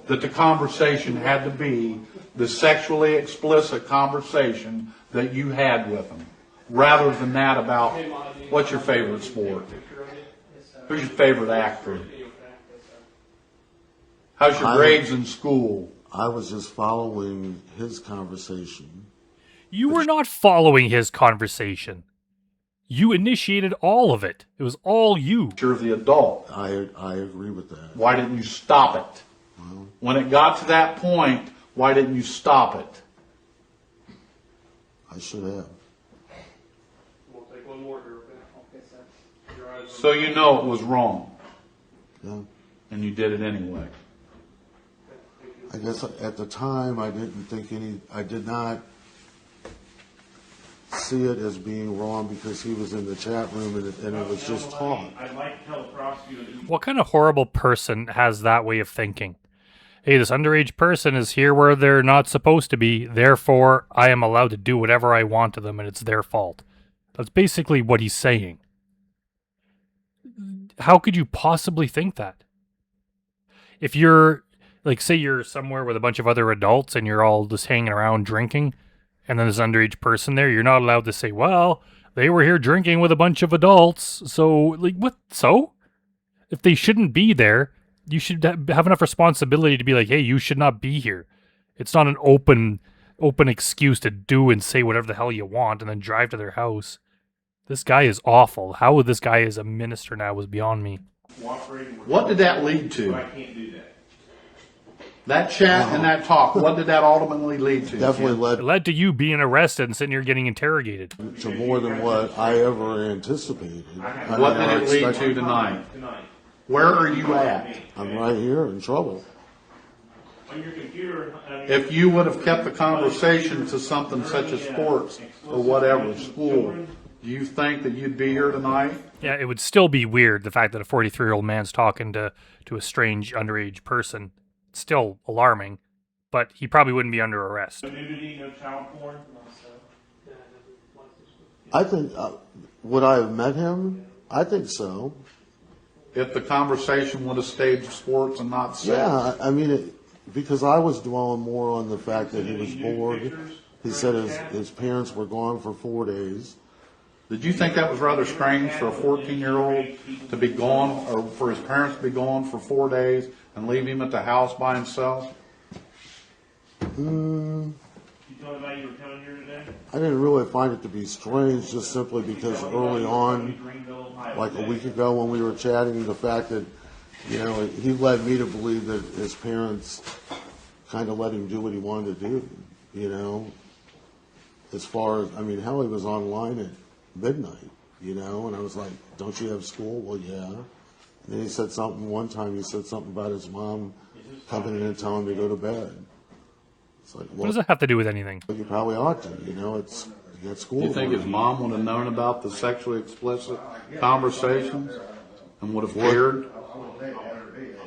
that the conversation had to be the sexually explicit conversation that you had with him, rather than that about what's your favorite sport? Who's your favorite actor? How's your grades in school? I was just following his conversation. You were not following his conversation. You initiated all of it. It was all you. You're the adult. I agree with that. Why didn't you stop it? When it got to that point, why didn't you stop it? I should have. We'll take one more here, okay? Your eyes are- So you know it was wrong, Yeah. and you did it anyway. I guess at the time I did not see it as being wrong because he was in the chat room and it was just talk. I'd like to tell the prosecutor that What kind of horrible person has that way of thinking? Hey, this underage person is here where they're not supposed to be, therefore I am allowed to do whatever I want to them and it's their fault. That's basically what he's saying. How could you possibly think that? If you're, like, say you're somewhere with a bunch of other adults and you're all just hanging around drinking, and then there's an underage person there, you're not allowed to say, well, they were here drinking with a bunch of adults, so, like, what, so? If they shouldn't be there, you should have enough responsibility to be like, hey, you should not be here. It's not an open excuse to do and say whatever the hell you want and then drive to their house. This guy is awful. How this guy is a minister now is beyond me. cooperating with What did that lead to? I can't do that. That chat and that talk, what did that ultimately lead to? Definitely Ken? led It led to you being arrested and sitting here getting interrogated. to more than what I ever anticipated. What did it lead to tonight? Where are you at? I'm right here in trouble. On your computer, If you would have kept the conversation to something such as sports or whatever, school, do you think that you'd be here tonight? Yeah, it would still be weird, the fact that a 43-year-old man's talking to a strange underage person. It's still alarming, but he probably wouldn't be under arrest. no nudity, no child porn. I think, would I have met him? I think so. If the conversation would have stayed sports and not sex? Yeah, I mean, because I was dwelling more on the fact that he was bored. He said his parents were gone for 4 days. Did you think that was rather strange for a 14-year-old to be gone, or for his parents to be gone for 4 days and leave him at the house by himself? You told me about you were coming here today? I didn't really find it to be strange, just simply because early on, like a week ago when we were chatting, the fact that, you know, he led me to believe that his parents kind of let him do what he wanted to do, you know, as far as, I mean, hell, he was online at midnight, you know, and I was like, don't you have school? Well, yeah. And then he said something, one time he said something about his mom coming in and telling him to go to bed. It's like, What well, does that have to do with anything? you probably ought to, you know, it's, you got school. Do you think his mom would have known about the sexually explicit conversations and would have cared?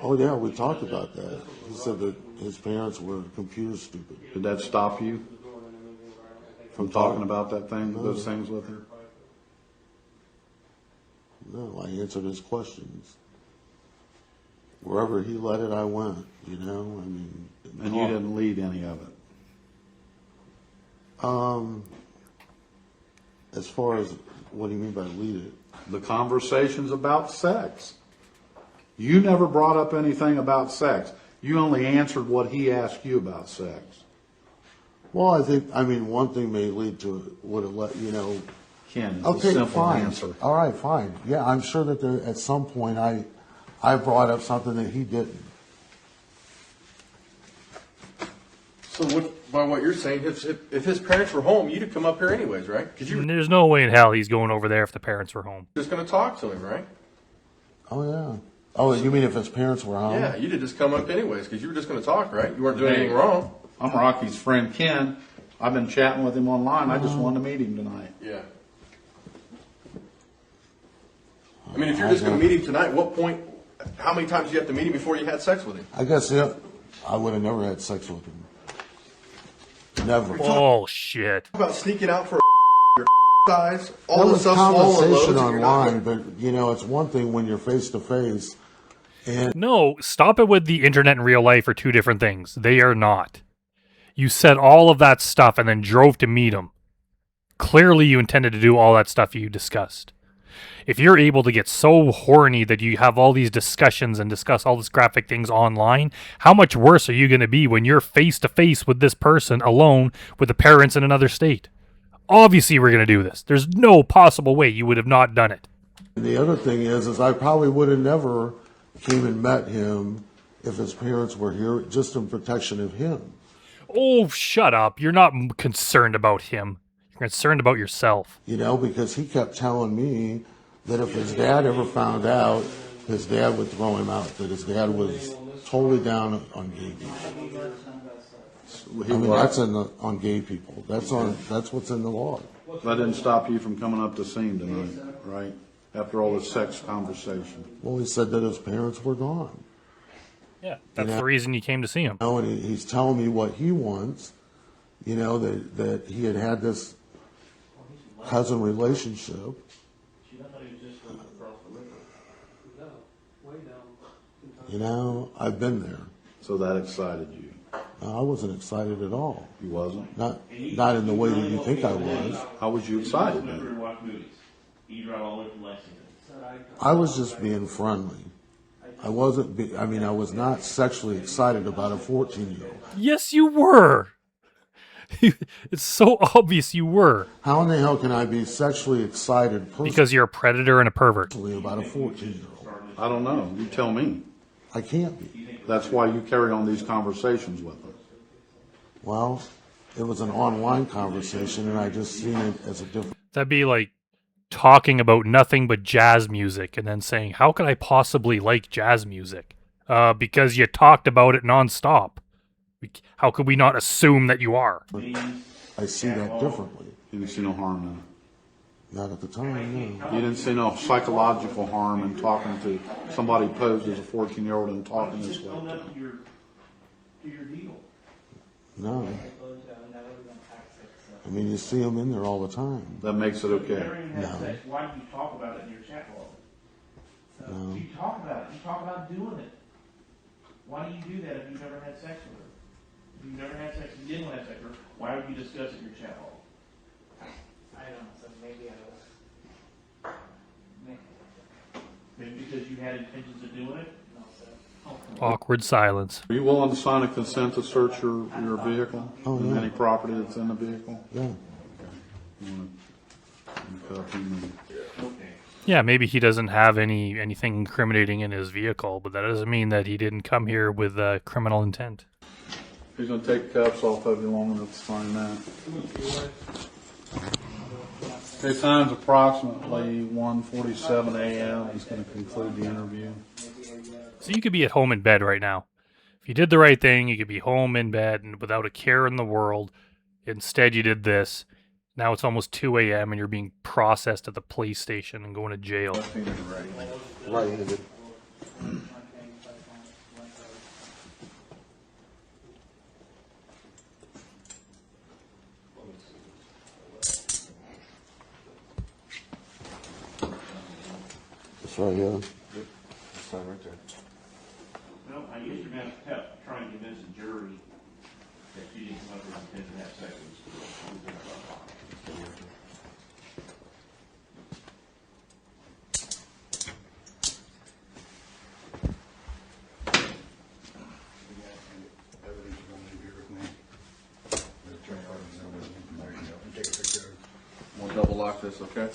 Oh, yeah, we talked about that. He said that his parents were computer stupid. Did that stop you from talking about those things with her? No, I answered his questions. Wherever he led it, I went, you know, I mean. And you didn't lead any of it? As far as, what do you mean by lead it? The conversations about sex. You never brought up anything about sex. You only answered what he asked you about sex. Well, I think, I mean, one thing may lead to it, would have let, you know. Ken, it's Okay, a simple fine. answer. All right, fine. Yeah, I'm sure that there, at some point I brought up something that he didn't. So by what you're saying, if his parents were home, you'd have come up here anyways, right? Because you were There's no way in hell he's going over there if the parents were home. just going to talk to him, right? Oh, yeah. Oh, you mean if his parents were home? Yeah, you'd have just come up anyways because you were just going to talk, right? You weren't doing anything wrong. I'm Rocky's friend Ken. I've been chatting with him online. I just wanted to meet him tonight. Yeah. I mean, if you're just going to meet him tonight, what point, how many times do you have to meet him before you had sex with him? I guess, yeah, I would have never had sex with him. Never. Oh, shit. About sneaking out for your size, That all the was stuff swollen loads. conversation and you're not online, but, you know, it's one thing when you're face to face. And No, stop it with the internet and real life are two different things. They are not. You said all of that stuff and then drove to meet him. Clearly you intended to do all that stuff you discussed. If you're able to get so horny that you have all these discussions and discuss all these graphic things online, how much worse are you going to be when you're face to face with this person alone with the parents in another state? Obviously we're going to do this. There's no possible way you would have not done it. the other thing is I probably would have never came and met him if his parents were here, just in protection of him. Oh, shut up. You're not concerned about him. You're concerned about yourself. You know, because he kept telling me that if his dad ever found out, his dad would throw him out, that his dad was totally down on gay people. I mean, that's on gay people. That's what's in the law. That didn't stop you from coming up to see him tonight, right? After all this sex conversation. Well, he said that his parents were gone. Yeah, that's the reason you came to see him. You know, and he's telling me what he wants, you know, that he had this cousin relationship. You know, I've been there. So that excited you. I wasn't excited at all. You wasn't? Not in the way that you think I was. How was you excited then? I was just being friendly. I wasn't, I was not sexually excited about a 14-year-old. Yes, you were. It's so obvious you were. How in the hell can I be sexually excited personally Because you're a predator and a pervert. about a 14-year-old? I don't know. You tell me. I can't be. That's why you carry on these conversations with them. Well, it was an online conversation, and I just seen it as a different. That'd be like talking about nothing but jazz music and then saying, how could I possibly like jazz music? Because you talked about it nonstop. How could we not assume that you are? I see that differently. You didn't see no harm in it. Not at the time, no. You didn't see no psychological harm in talking to somebody posed as a 14-year-old and talking this way. Own up to your deal. No. I mean, you see them in there all the time. That makes it okay. Never even had No. sex. Why do you talk about it in your chat log? No. You talk about it. You talk about doing it. Why do you do that if you've never had sex with her? If you've never had sex and you didn't have sex with her, why would you discuss it in your chat log? I don't know, so maybe I was. Maybe because you had intentions of doing it? No, sir. Awkward silence. Are you willing to sign a consent to search your vehicle? Oh, yeah. Any property that's in the vehicle? Yeah. You wanna cuff him Yeah, maybe he doesn't have anything incriminating in his vehicle, but that doesn't mean that he didn't come here with criminal intent. He's gonna take cuffs off of you long enough to sign that. Okay, time's approximately 1:47 a.m. He's gonna conclude the interview. So you could be at home in bed right now. If you did the right thing, you could be home in bed and without a care in the world. Instead, you did this. Now it's almost 2 a.m. and you're being processed at the police station and going to jail. Right-handed. That's right, yeah. Sign right there. No, I guess you're going to have to try and convince a jury that you didn't come up with intent to have sex with this girl. We'll double lock this, okay?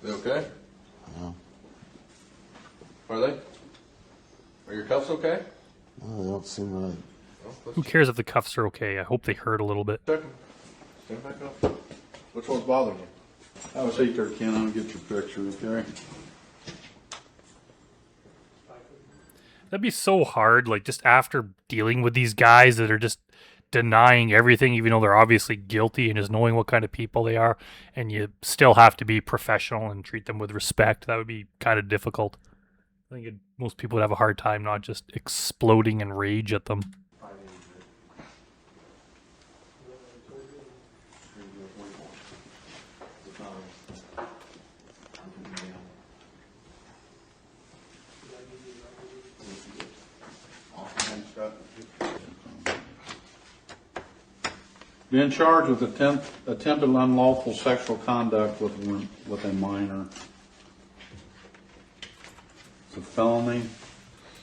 They okay? Yeah. Are they? Are your cuffs okay? No, they don't seem right. Well, let's Who cares if the cuffs are okay? I hope they hurt a little bit. check them. Stand back up. Which one's bothering you? Have a seat there, Ken. I'll get your picture, okay? That'd be so hard, like just after dealing with these guys that are just denying everything, even though they're obviously guilty, and just knowing what kind of people they are, and you still have to be professional and treat them with respect. That would be kind of difficult. I think most people would have a hard time not just exploding in rage at them. Being charged with attempted unlawful sexual conduct with a minor. It's a felony.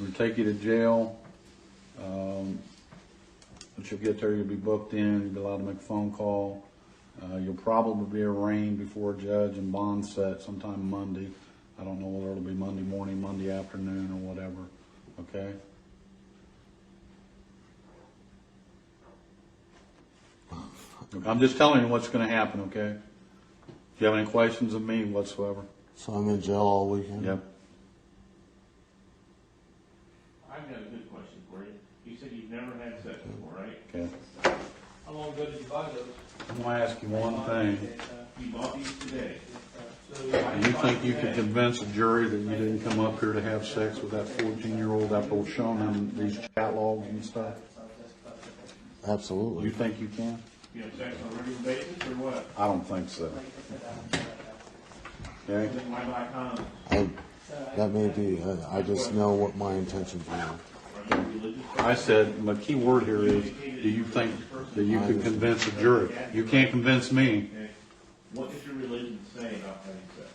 We'll take you to jail. Once you get there, you'll be booked in. You'll be allowed to make a phone call. You'll probably be arraigned before a judge and bond set sometime Monday. I don't know whether it'll be Monday morning, Monday afternoon, or whatever. Okay? I'm just telling you what's going to happen, okay? Do you have any questions of me whatsoever? So I'm in jail all weekend? Yep. I've got a good question for you. You said you've never had sex before, right? Okay. How long ago did you buy those? I'm going to ask you one thing. You bought these today. So, Do you think you could convince a jury that you didn't come up here to have sex with that 14-year-old after showing them these chat logs and stuff? Absolutely. You think you can? You have sex on a regular basis or what? I don't think so. Okay? Then why buy condoms? That may be. I just know what my intentions were. Are you religious? I said, my key word here is, do you think that you could convince a jury? You can't convince me. Okay. What does your religion say about having sex?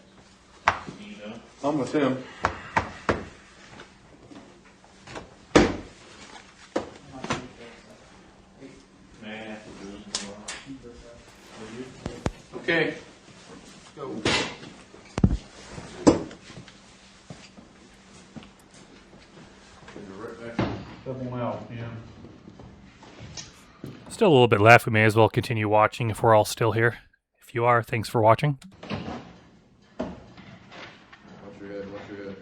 Do you know? I'm with him. Okay. Let's go. Right back. Double out, yeah. Still a little bit left. We may as well continue watching if we're all still here. If you are, thanks for watching. Watch your head, watch your head.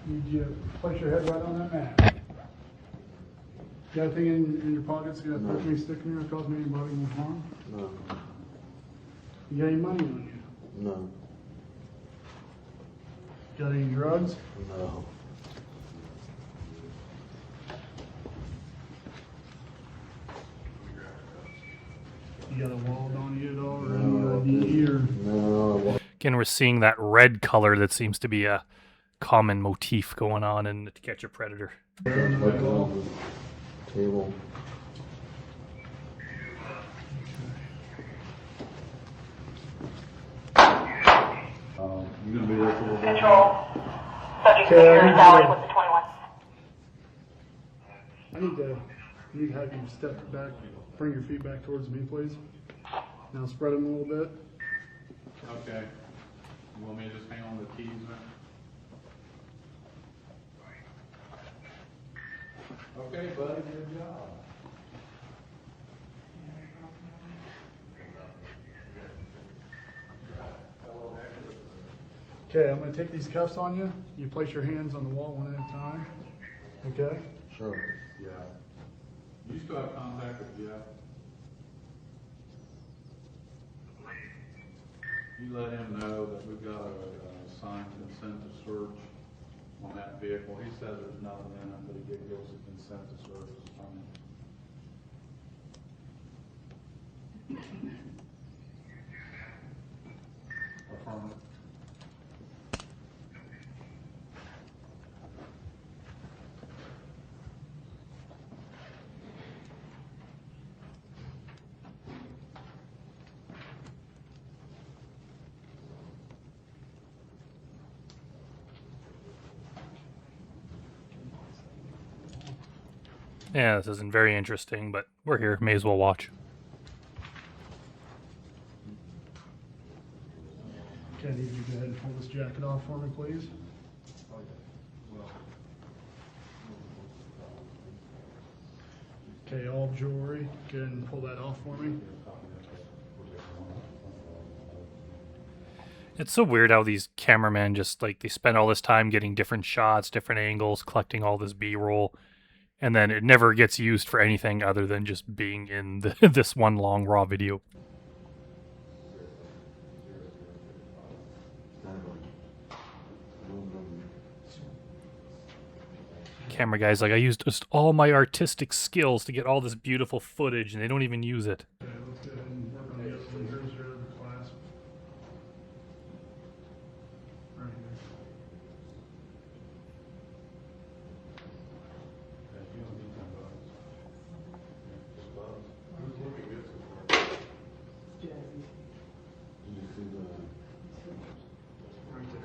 Need you to place your head right on that mat. You got anything in your pockets? You got a me stick in there cause me any bodily harm? No, You got any money on you? no, Got any drugs? no, You got a wallet on you at all, or any ID or? no. Again, we're seeing that red color that seems to be a common motif going on in To Catch a Predator. Like on the table. You gonna be there for a little bit? Control. Subject Okay, I secure need is alley to- with the 21. I need to have you step back, bring your feet back towards me, please. Now spread them a little bit. Okay. You want me to just hang on to the keys there? Okay, buddy, good job. Okay, I'm gonna take these cuffs on you. You place your hands on the wall one at a time. Okay? Sure. Yeah. You still have contact with Jeff? You let him know that we've got a signed consent to search on that vehicle. He says there's nothing in it, but he did give us a consent to search. Affirmative. Yeah, this isn't very interesting, but we're here. May as well watch. Okay, I need you to go ahead and pull this jacket off for me, please. Okay, all jewelry, go ahead and pull that off for me. It's so weird how these cameramen just like they spend all this time getting different shots, different angles, collecting all this B-roll, and then it never gets used for anything other than just being in this one long raw video. Camera guys like I used just all my artistic skills to get all this beautiful footage, and they don't even use it. Okay, let's go ahead and work on the other one. Here's your other clasp. Right here. Right there.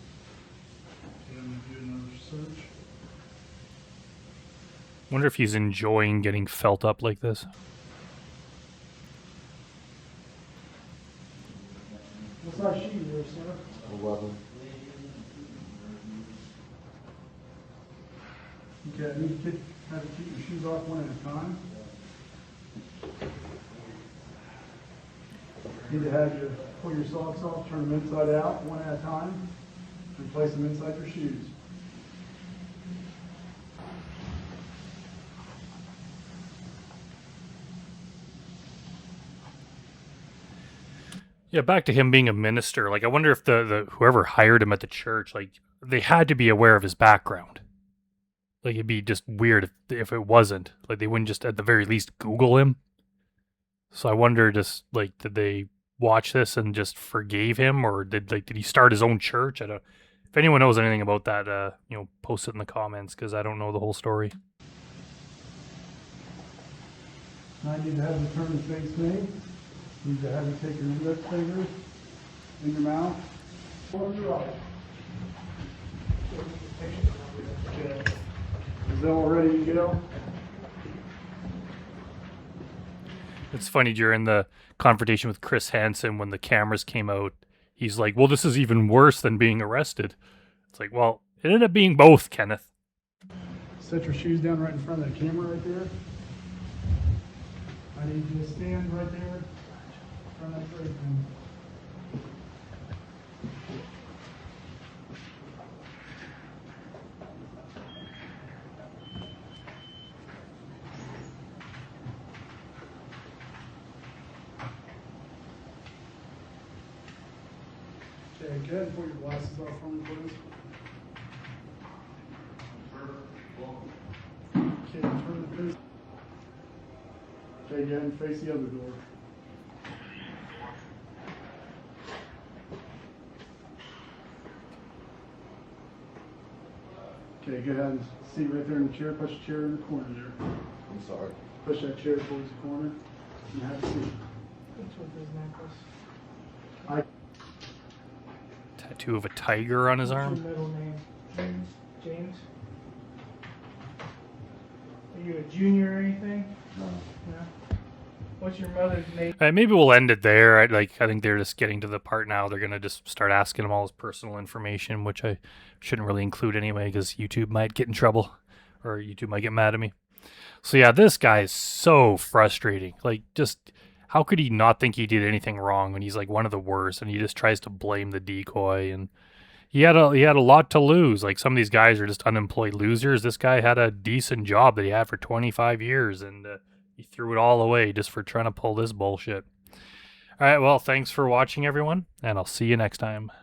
Okay, I'm gonna do another search. Wonder if he's enjoying getting felt up like this. What's our sheet here, sir? 11. Okay, I need to have you keep your shoes off one at a time. Need to have you pull your socks off, turn them inside out one at a time, and place them inside your shoes. Yeah, back to him being a minister. Like, I wonder if the whoever hired him at the church, like, they had to be aware of his background. Like, it'd be just weird if it wasn't. Like, they wouldn't just at the very least Google him. So I wonder, just like, did they watch this and just forgave him, or did he start his own church? I don't. If anyone knows anything about that, post it in the comments because I don't know the whole story. Now I need to have you turn and face me. Need to have you take your index finger in your mouth. Close your eyes. Okay. Is that all ready to go? It's funny, during the confrontation with Chris Hansen, when the cameras came out, he's like, well, this is even worse than being arrested. It's like, well, it ended up being both, Kenneth. Set your shoes down right in front of the camera right there. I need you to stand right there in front of that very thing. Okay, go ahead and put your glasses off for me, please. Okay, turn the face. Okay, go ahead and face the other door. Okay, go ahead and sit right there in the chair. Push the chair in the corner there. I'm sorry. Push that chair towards the corner and have a seat. What's with his necklace? I Tattoo of a tiger on his What's arm. your middle name? James? James? Are you a junior or anything? No. No. What's your mother's name? Maybe we'll end it there. I think they're just getting to the part now. They're gonna just start asking him all his personal information, which I shouldn't really include anyway, because YouTube might get in trouble, or YouTube might get mad at me. So yeah, this guy is so frustrating. Like, just how could he not think he did anything wrong when he's like one of the worst, and he just tries to blame the decoy? And he had a lot to lose. Like, some of these guys are just unemployed losers. This guy had a decent job that he had for 25 years, and he threw it all away just for trying to pull this bullshit. All right, well, thanks for watching, everyone, and I'll see you next time.